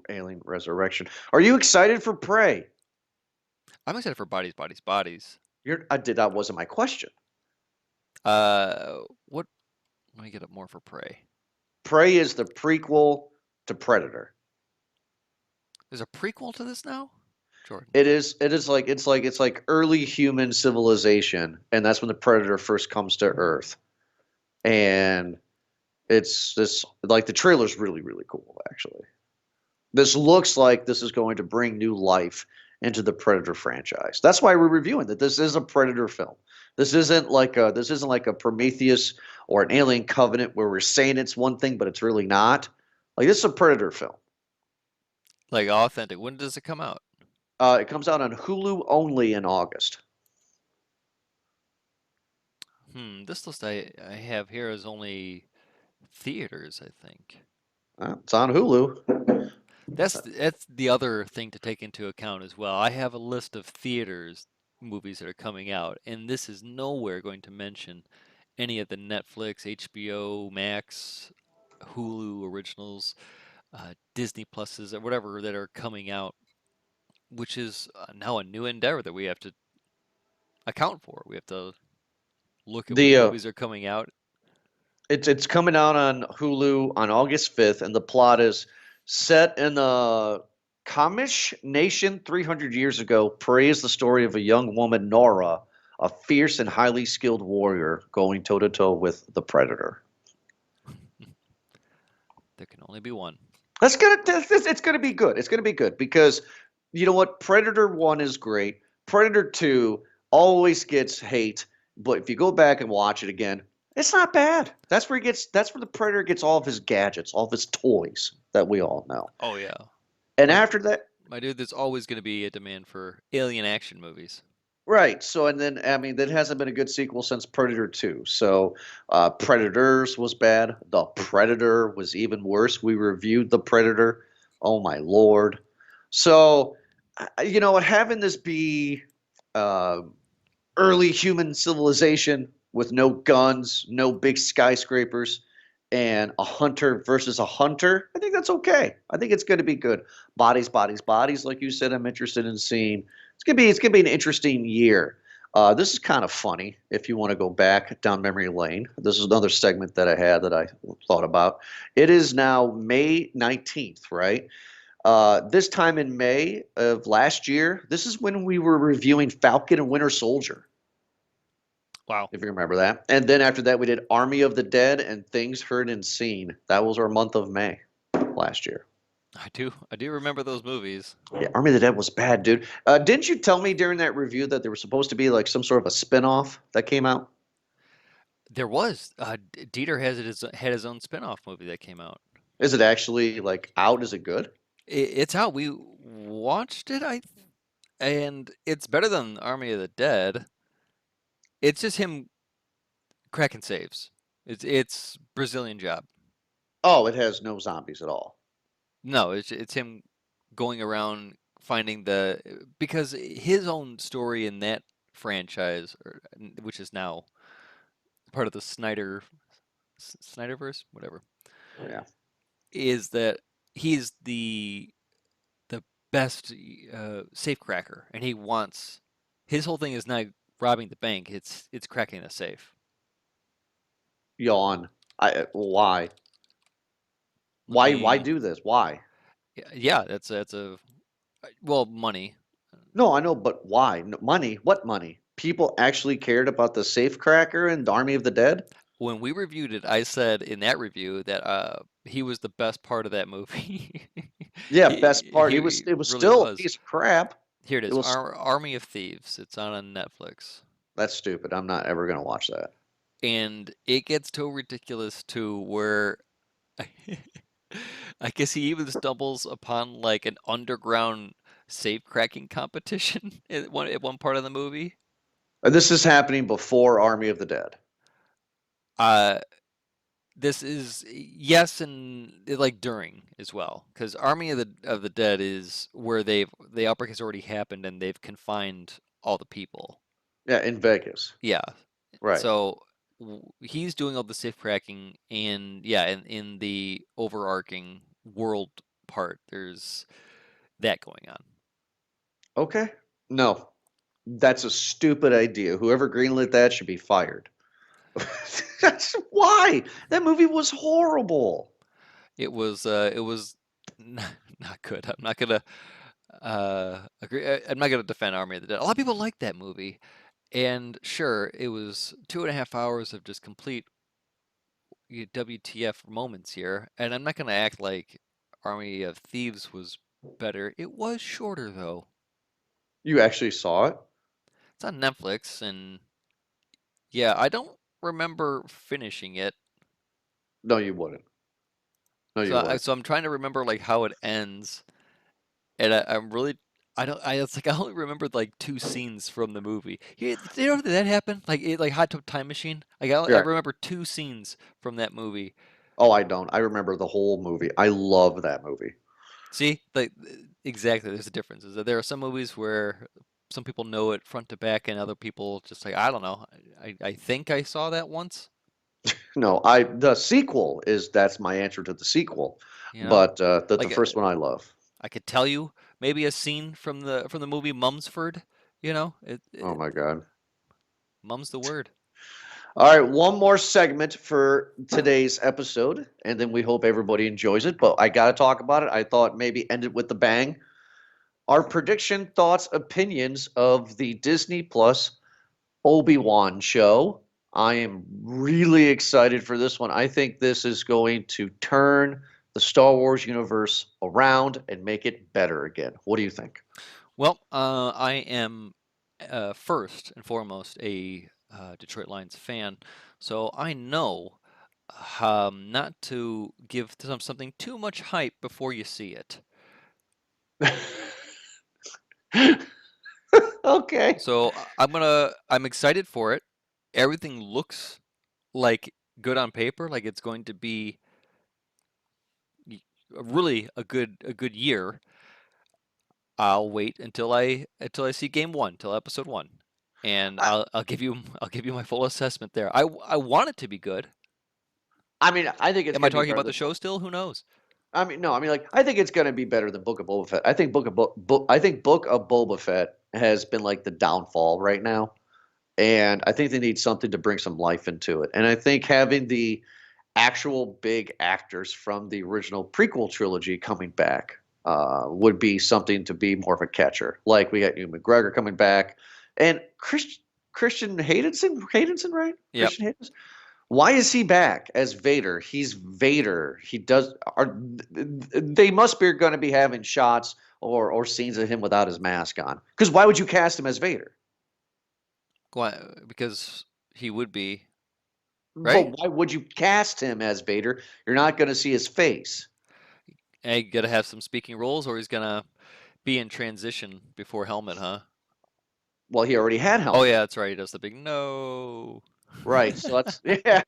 Alien Resurrection. Are you excited for Prey? I'm excited for Bodies, Bodies, Bodies. That wasn't my question. What? Let me get up more for Prey. Prey is the prequel to Predator. There's a prequel to this now, Jordan. It is it's like early human civilization, and that's when the Predator first comes to Earth. And it's this like the trailer's really, really cool, actually. This looks like this is going to bring new life into the Predator franchise. That's why we're reviewing that. This is a Predator film. This isn't like a Prometheus or an Alien Covenant where we're saying it's one thing but it's really not. Like this is a Predator film. Like authentic. When does it come out? It comes out on Hulu only in August. This list I have here is only theaters, I think. It's on Hulu. That's the other thing to take into account as well. I have a list of theaters movies that are coming out, and this is nowhere going to mention any of the Netflix, HBO Max, Hulu originals, Disney Pluses, or whatever that are coming out, which is now a new endeavor that we have to account for. We have to look at what The movies are coming out. It's coming out on Hulu on August 5th, and the plot is set in the Kamish nation 300 years ago. Prey is the story of a young woman, Nora, a fierce and highly skilled warrior going toe to toe with the Predator. There can only be one. It's gonna be good. It's gonna be good because you know what? Predator 1 is great. Predator 2 always gets hate, but if you go back and watch it again, It's not bad. That's where the Predator gets all of his gadgets, all of his toys that we all know. Oh yeah, And my after that, my dude, there's always going to be a demand for alien action movies. right. So, and then, I mean, that hasn't been a good sequel since Predator 2. So, Predators was bad. The Predator was even worse. We reviewed The Predator. Oh, my Lord. So, having this be uh, early human civilization with no guns, no big skyscrapers, and a hunter versus a hunter, I think that's okay. I think it's going to be good. Bodies, bodies, bodies, like you said, I'm interested in seeing. It's gonna be an interesting year. This is kind of funny if you want to go back down memory lane. This is another segment that I had that I thought about. It is now May 19th, right? This time in May of last year, this is when we were reviewing Falcon and Winter Soldier, Wow, if you remember that. And then after that, we did Army of the Dead and Things Heard and Seen. That was our month of May last year. I do remember those movies. Yeah, Army of the Dead was bad, dude. Didn't you tell me during that review that there was supposed to be like some sort of a spin-off that came out? There was Dieter had his own spin-off movie that came out. Is it actually like out? Is it good? It's out. We watched it, and it's better than Army of the Dead. It's just him cracking saves. It's Brazilian job. Oh, it has no zombies at all. No, it's him going around finding because his own story in that franchise, which is now part of the Snyderverse, whatever, Yeah. is that he's the best safe cracker, and he wants his whole thing is not robbing the bank; it's cracking the safe. Yawn. Why? Let Why me, do this? Why? yeah, that's a well, money. No, I know, but why? Money? What money? People actually cared about the safecracker and Army of the Dead? When we reviewed it, I said in that review that he was the best part of that movie. Yeah, he best part. he It was really still a was. piece of crap. Here it It is, was Army of Thieves. It's on Netflix, That's stupid. I'm not ever gonna watch that. and it gets so ridiculous to where I guess he even stumbles upon like an underground safe cracking competition at one part of the movie. This is happening before Army of the Dead. Uh, this is yes, and like during as well, because Army of the Dead is where the outbreak has already happened and they've confined all the people. Yeah, in Vegas. Yeah, Right. so he's doing all the safe cracking, and yeah, in the overarching world part, there's that going on. Okay. No, that's a stupid idea. Whoever greenlit that should be fired. That's why that movie was horrible. It was not good. I'm not gonna agree. I'm not gonna defend Army of the Dead. A lot of people like that movie, and sure, it was 2.5 hours of just complete WTF moments here. And I'm not gonna act like Army of Thieves was better. It was shorter though. You actually saw it? It's on Netflix, and yeah, I don't remember finishing it. No, you wouldn't. No, you wouldn't. So I'm trying to remember like how it ends. And I'm really, I don't, I it's like I only remembered like two scenes from the movie. Yeah, you know that happened? Like Hot Tub Time Machine. I Yeah. remember two scenes from that movie. Oh, I don't. I remember the whole movie. I love that movie. See, like exactly. There's a difference. Is that there are some movies where some people know it front to back, and other people just like I don't know. I think I saw that once. No, the sequel is that's my answer to the sequel. You know, But the like first one I love. I could tell you maybe a scene from the movie Mumsford. You know, Oh my God. Mum's the word. All right, one more segment for today's episode, and then we hope everybody enjoys it. But I got to talk about it. I thought maybe end it with the bang. Our prediction, thoughts, opinions of the Disney Plus Obi-Wan show. I am really excited for this one. I think this is going to turn the Star Wars universe around and make it better again. What do you think? Well, I am first and foremost a Detroit Lions fan, so I know not to give something too much hype before you see it. Okay. So I'm excited for it. Everything looks like good on paper, like it's going to be really a good year. I'll wait until I see game one, till episode one, and I, I'll give you I'll give you my full assessment there. I want it to be good. I mean, I think it's Am I going to be talking better about the than. show still? Who knows? I mean, no, I mean, like, I think it's going to be better than Book of Boba Fett. I think Book of Boba Fett has been like the downfall right now, and I think they need something to bring some life into it. And I think having the actual big actors from the original prequel trilogy coming back would be something to be more of a catcher. Like we got Ewan McGregor coming back, and Christian Haydenson, right? Yep. Christian Haydenson. Why is he back as Vader? He's Vader. He does. Are they must be going to be having shots or scenes of him without his mask on? Because why would you cast him as Vader? Because he would be, But right? why would you cast him as Vader? You're not going to see his face. And you gotta have some speaking roles, or he's gonna be in transition before Helmet, huh? Well, he already had Oh helmet. yeah, that's right. He does the big no. Right. So that's yeah.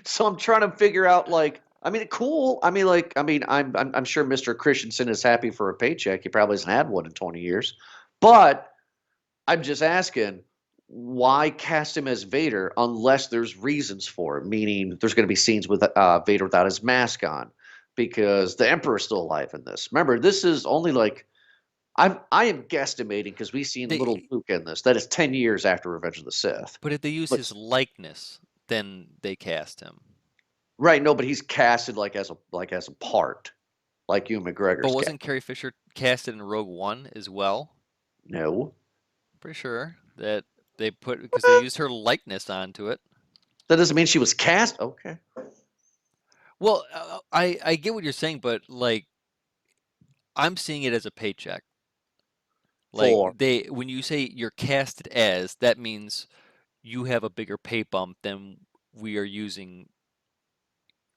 So I'm trying to figure out like I mean cool. I mean like I'm sure Mr. Christensen is happy for a paycheck. He probably hasn't had one in 20 years. But I'm just asking why cast him as Vader unless there's reasons for it, meaning there's going to be scenes with Vader without his mask on because the Emperor's still alive in this. Remember, this is only like I am guesstimating because we've seen little They, Luke in this. That is 10 years after Revenge of the Sith. but if they use But his likeness, then they cast him. right, no, but he's casted like as a part, like Ewan But McGregor's cast. wasn't Carrie Fisher casted in Rogue One as well? No, Pretty sure that they put because they used her likeness onto it. that doesn't mean she was cast. Okay, Well, I get what you're saying, but like I'm seeing it as a paycheck. four. Like they when you say you're casted as, that means you have a bigger pay bump than we are using.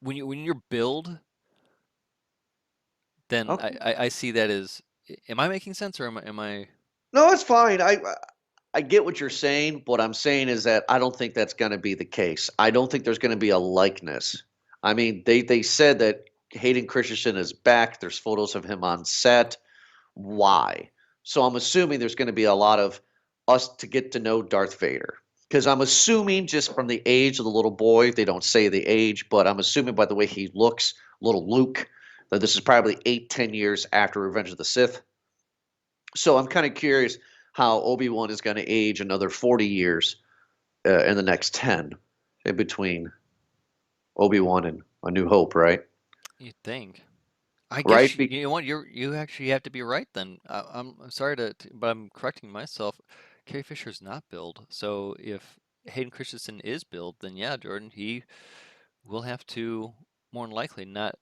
When you're billed, then Okay, I see that as. Am I making sense, or am I? no, it's fine. I get what you're saying. What I'm saying is that I don't think that's going to be the case. I don't think there's going to be a likeness. I mean, they said that Hayden Christensen is back. There's photos of him on set. Why? So I'm assuming there's going to be a lot of us to get to know Darth Vader. Because I'm assuming just from the age of the little boy, they don't say the age, but I'm assuming by the way he looks, little Luke, that this is probably 8, 10 years after Revenge of the Sith. So I'm kind of curious how Obi-Wan is going to age another 40 years in the next 10 in between Obi-Wan and A New Hope, right? You think? I guess Right? you know what you actually have to be right then. I'm sorry but I'm correcting myself. Carrie Fisher's not billed, so if Hayden Christensen is billed, then yeah, Jordan, he will have to more than likely not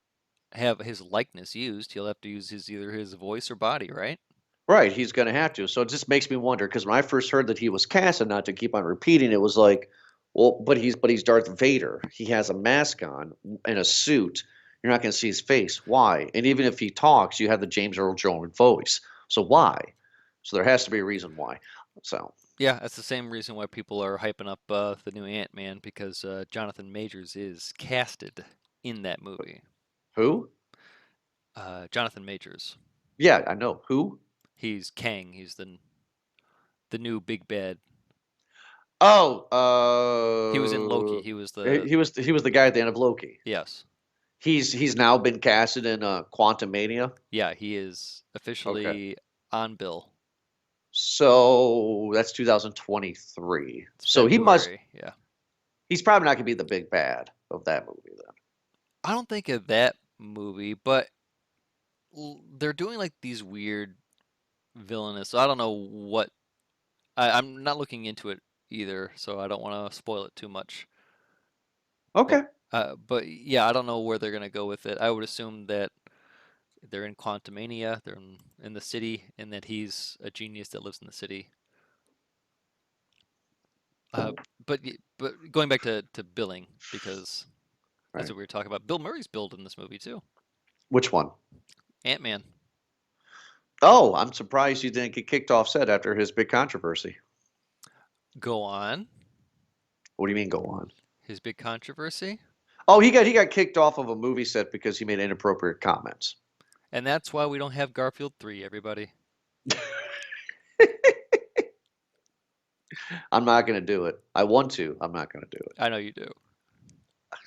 have his likeness used. He'll have to use his either his voice or body, right? Right, he's going to have to. So it just makes me wonder because when I first heard that he was cast, and not to keep on repeating, it was like, well, but he's Darth Vader. He has a mask on and a suit. You're not going to see his face. Why? And even if he talks, you have the James Earl Jones voice. So why? So there has to be a reason why. So Yeah, that's the same reason why people are hyping up the new Ant-Man because Jonathan Majors is casted in that movie. who? Jonathan Majors. Yeah, I know who. He's Kang. He's the new big bad. Oh, He was in Loki. He was the he was the guy at the end of Loki. yes. He's now been casted in Quantum Mania. Yeah, he is Okay, officially on bill. so that's 2023. It's So he must. February. Yeah. He's probably not going to be the big bad of that movie then. I don't think of that movie, but they're doing like these weird villainous. So I don't know what. I'm not looking into it either, so I don't want to spoil it too much. But Okay. but yeah, I don't know where they're gonna go with it. I would assume that they're in Quantumania, they're in the city, and that he's a genius that lives in the city. Uh, but going back to billing, because that's Right. what we were talking about. Bill Murray's billed in this movie too. Which one? Ant-Man. Oh, I'm surprised you didn't get kicked off set after his big controversy. Go on. What do you mean go on? His big controversy. Oh, he got kicked off of a movie set because he made inappropriate comments. And that's why we don't have Garfield 3, everybody. I'm not going to do it. I want to. I'm not going to do it. I know you do.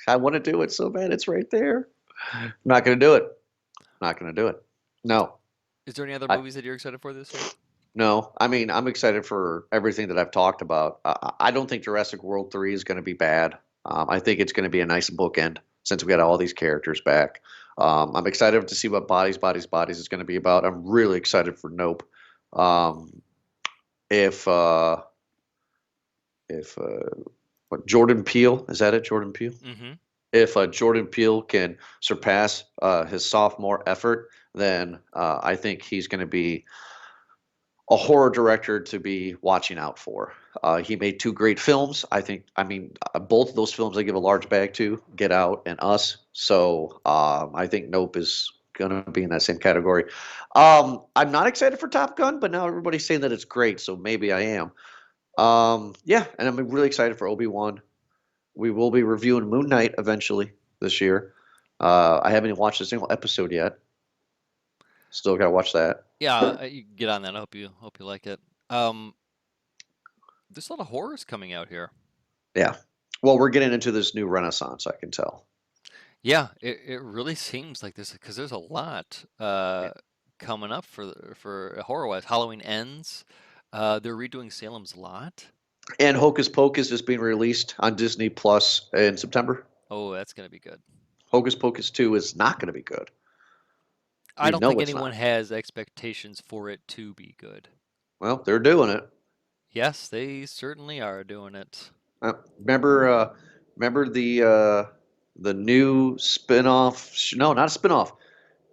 I want to do it so bad. It's right there. I'm not going to do it. Not going to do it. No. Is there any other I, movies that you're excited for this year? no. I mean, I'm excited for everything that I've talked about. I don't think Jurassic World 3 is going to be bad. I think it's going to be a nice bookend since we got all these characters back. I'm excited to see what Bodies is going to be about. I'm really excited for Nope. Um, if if what, Jordan Peele, is that it? Jordan Peele? Mm-hmm. If Jordan Peele can surpass his sophomore effort, then I think he's going to be a horror director to be watching out for. He made two great films. Both of those films I give a large bag to, Get Out and Us. So I think Nope is going to be in that same category. I'm not excited for Top Gun, but now everybody's saying that it's great, so maybe I am. Yeah, and I'm really excited for Obi-Wan. We will be reviewing Moon Knight eventually this year. I haven't even watched a single episode yet. Still got to watch that. Yeah, you get on that. I hope you like it. There's a lot of horrors coming out here. Yeah. Well, we're getting into this new renaissance, I can tell. Yeah, it really seems like this because there's a lot coming up for horror wise. Halloween Ends. They're redoing Salem's Lot. And Hocus Pocus is being released on Disney Plus in September. Oh, that's gonna be good. Hocus Pocus 2 is not going to be good. I We don't know think it's anyone not. has expectations for it to be good. Well, they're doing it. Yes, they certainly are doing it. Uh, remember, remember the new spin-off? No, not a spin-off.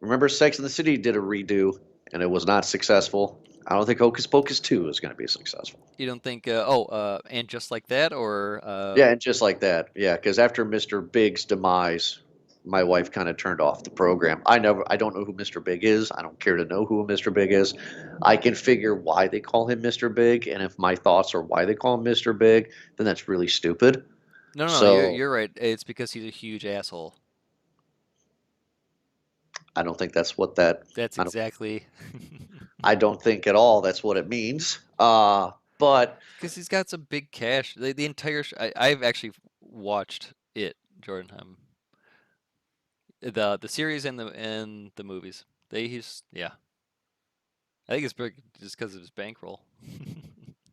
Remember, Sex and the City did a redo, and it was not successful. I don't think Hocus Pocus 2 is going to be successful. You don't think? And just like that, or Yeah, and just like that. Yeah, because after Mr. Big's demise, my wife kind of turned off the program. I don't know who Mr. Big is. I don't care to know who Mr. Big is. I can figure why they call him Mr. Big, and if my thoughts are why they call him Mr. Big, then that's really stupid. no, So you're right. It's because he's a huge asshole. I don't think that's what that. That's I don't. exactly I don't think at all that's what it means. But because he's got some big cash. The entire I've actually watched it, Jordan. The series and the movies. Yeah. I think it's big just because of his bankroll.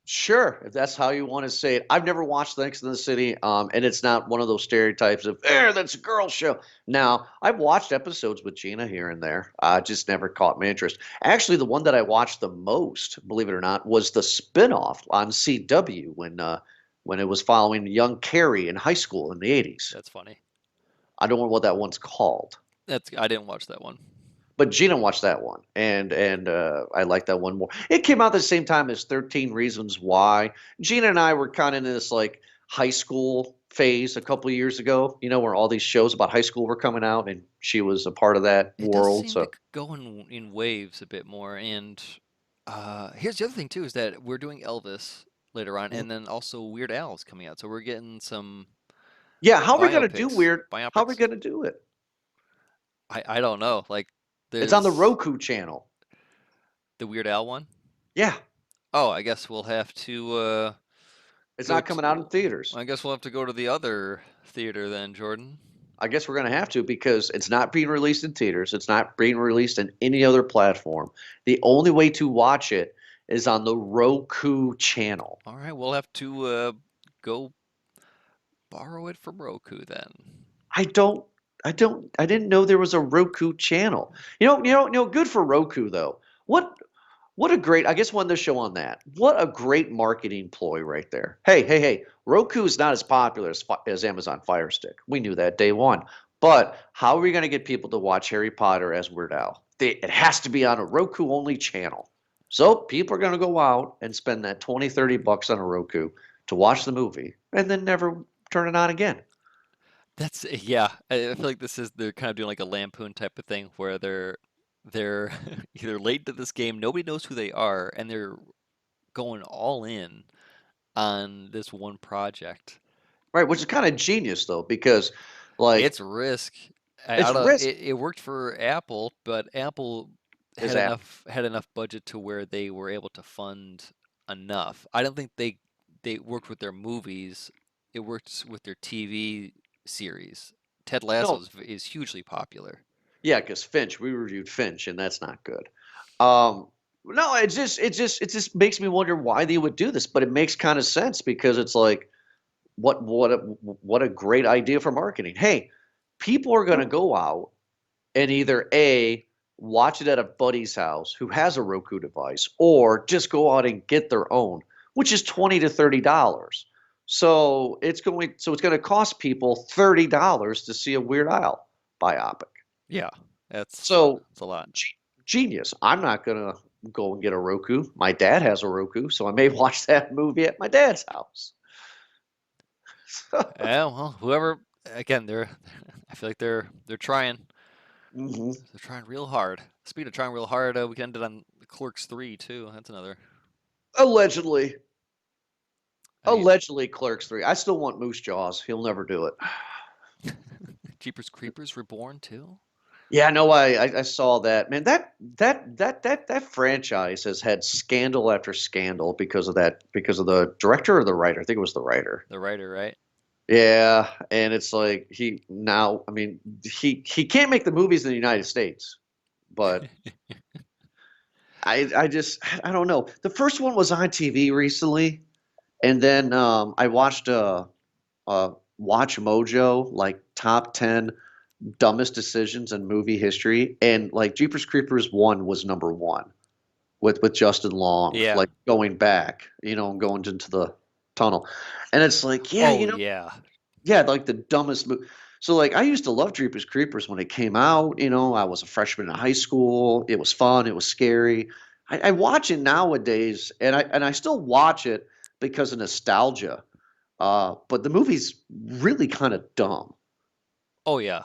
sure, if that's how you want to say it. I've never watched Sex and the City, and it's not one of those stereotypes of, that's a girl show. Now, I've watched episodes with Gina here and there. Just never caught my interest. Actually, the one that I watched the most, believe it or not, was the spinoff on CW when it was following young Carrie in high school in the 80s. That's funny. I don't know what that one's called. I didn't watch that one. But Gina watched that one, and I like that one more. It came out at the same time as 13 Reasons Why. Gina and I were kind of in this like high school phase a couple of years ago, where all these shows about high school were coming out, and she was a part of that It does world. seem to So go in waves a bit more. And here's the other thing too is that we're doing Elvis later on, and then also Weird Al's coming out. So we're getting some yeah, how are we gonna do biopics. weird? How are we Biopics. gonna do it? I don't know. Like It's on the there's Roku channel. the Weird Al one. Yeah, Oh, I guess we'll have to it's go not coming out in to. theaters. I guess we'll have to go to the other theater then, Jordan. I guess we're gonna have to because it's not being released in theaters. It's not being released in any other platform. The only way to watch it is on the Roku channel. All right, we'll have to go borrow it from Roku then. I don't, I didn't know there was a Roku channel. Good for Roku though. What a great, I guess, when the show on that. What a great marketing ploy right there. Hey, Roku is not as popular as Amazon Fire Stick. We knew that day one. But how are we going to get people to watch Harry Potter as Weird Al? It has to be on a Roku only channel. So people are going to go out and spend that $20, $30 on a Roku to watch the movie and then never turn it on again. That's yeah. I feel like they're kind of doing like a Lampoon type of thing where they're either late to this game, nobody knows who they are, and they're going all in on this one project. Right, which is kind of genius though, because like It's risk. I it's don't. risk It worked for Apple, but Apple is Apple. had enough budget to where they were able to fund enough. I don't think they worked with their movies. It works with their TV series. Ted Lasso No, is hugely popular. yeah, because Finch, we reviewed Finch, and that's not good. No, it just makes me wonder why they would do this, but it makes kind of sense because it's like what a great idea for marketing. Hey, people are going to go out and either A, watch it at a buddy's house who has a Roku device, or just go out and get their own, which is $20 to $30. So it's going to cost people $30 to see a Weird Al biopic. Yeah, So that's a lot. genius. I'm not going to go and get a Roku. My dad has a Roku, so I may watch that movie at my dad's house. Yeah, well, whoever again, they're I feel like they're trying. Mhm. They're trying real hard. Speaking of trying real hard, we can end it on Clerks 3 too. That's another. Allegedly. I mean, Allegedly, Clerks 3. I still want Moose Jaws. He'll never do it. Jeepers Creepers Reborn too. Yeah, no, I saw that. Man, that franchise has had scandal after scandal because of the director or the writer. I think it was the writer. The writer, right? Yeah, and it's like I mean, he can't make the movies in the United States, but I don't know. The first one was on TV recently, and then I watched Watch Mojo, like top 10 dumbest decisions in movie history, and like Jeepers Creepers 1 was number one with Justin Long, Yeah. like going back, and going into the tunnel, and it's like, yeah, Oh yeah. yeah, like the dumbest movie. So like I used to love Jeepers Creepers when it came out. I was a freshman in high school. It was fun. It was scary. I watch it nowadays, and I still watch it because of nostalgia. But the movie's really kind of dumb Oh yeah.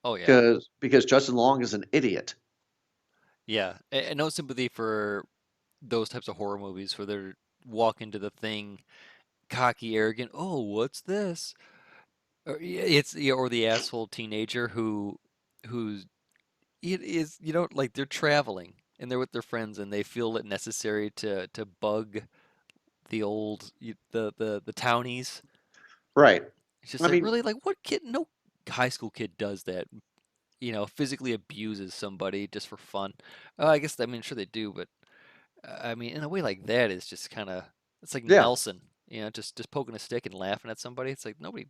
Oh yeah. because Justin Long is an idiot. Yeah. And no sympathy for those types of horror movies where they're walk into the thing cocky, arrogant. Oh, what's this? Or it's yeah, or the asshole teenager who's it is like they're traveling and they're with their friends and they feel it necessary to bug the old the townies. Right. It's just I like mean, really like what kid? No high school kid does that. Physically abuses somebody just for fun. I guess I mean sure they do, but I mean in a way like that is just kind of it's like yeah, Nelson. Just poking a stick and laughing at somebody. It's like nobody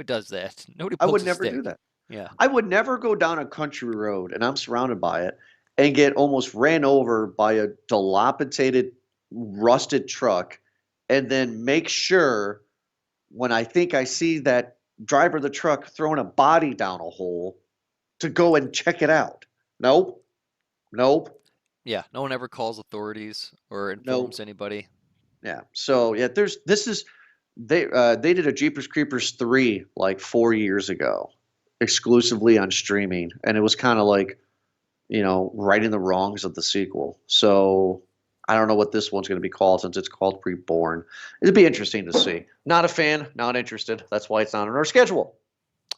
does that. Nobody I would pokes a never do stick. that. Yeah. I would never go down a country road and I'm surrounded by it and get almost ran over by a dilapidated, rusted truck and then make sure when I think I see that driver of the truck throwing a body down a hole to go and check it out. Nope. Nope. Yeah, no one ever calls authorities or Nope. informs anybody. Yeah. So yeah, they did a Jeepers Creepers 3 like 4 years ago, exclusively on streaming, and it was kind of like, righting the wrongs of the sequel. So I don't know what this one's going to be called since it's called Reborn. It'd be interesting to see. Not a fan, not interested. That's why it's not on our schedule.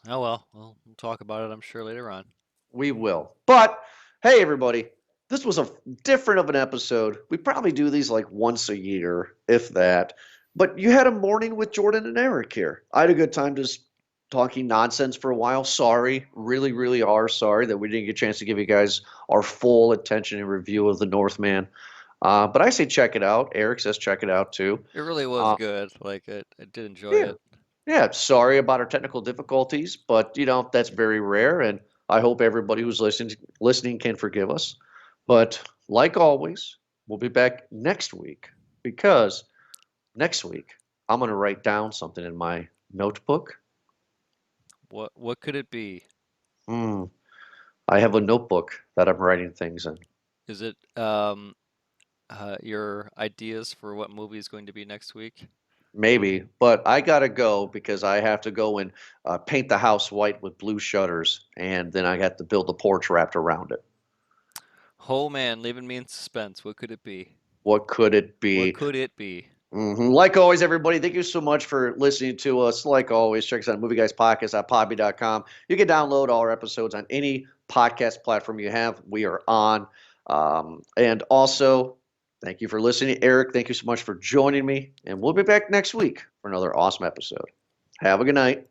Oh well, we'll talk about it I'm sure later on. We will. But hey, everybody, this was a different of an episode. We probably do these like once a year, if that. But you had a morning with Jordan and Eric here. I had a good time just talking nonsense for a while. Sorry, really, really are sorry that we didn't get a chance to give you guys our full attention and review of the Northman. But I say check it out. Eric says check it out too. It really was Uh, good. Like I did enjoy yeah, it. yeah, sorry about our technical difficulties, but that's very rare, and I hope everybody who's listening can forgive us. But like always, we'll be back next week because next week I'm going to write down something in my notebook. What could it be? I have a notebook that I'm writing things in. Is it Your ideas for what movie is going to be next week? Maybe, but I gotta go because I have to go and paint the house white with blue shutters, and then I got to build a porch wrapped around it. Oh man, leaving me in suspense. What could it be? What could it What be? could it be? Like always, everybody, thank you so much for listening to us. Like always, check us out at Movie Guys Podcast at podbean.com. You can download all our episodes on any podcast platform you have. We are on. And also, thank you for listening. Eric, thank you so much for joining me. And we'll be back next week for another awesome episode. Have a good night.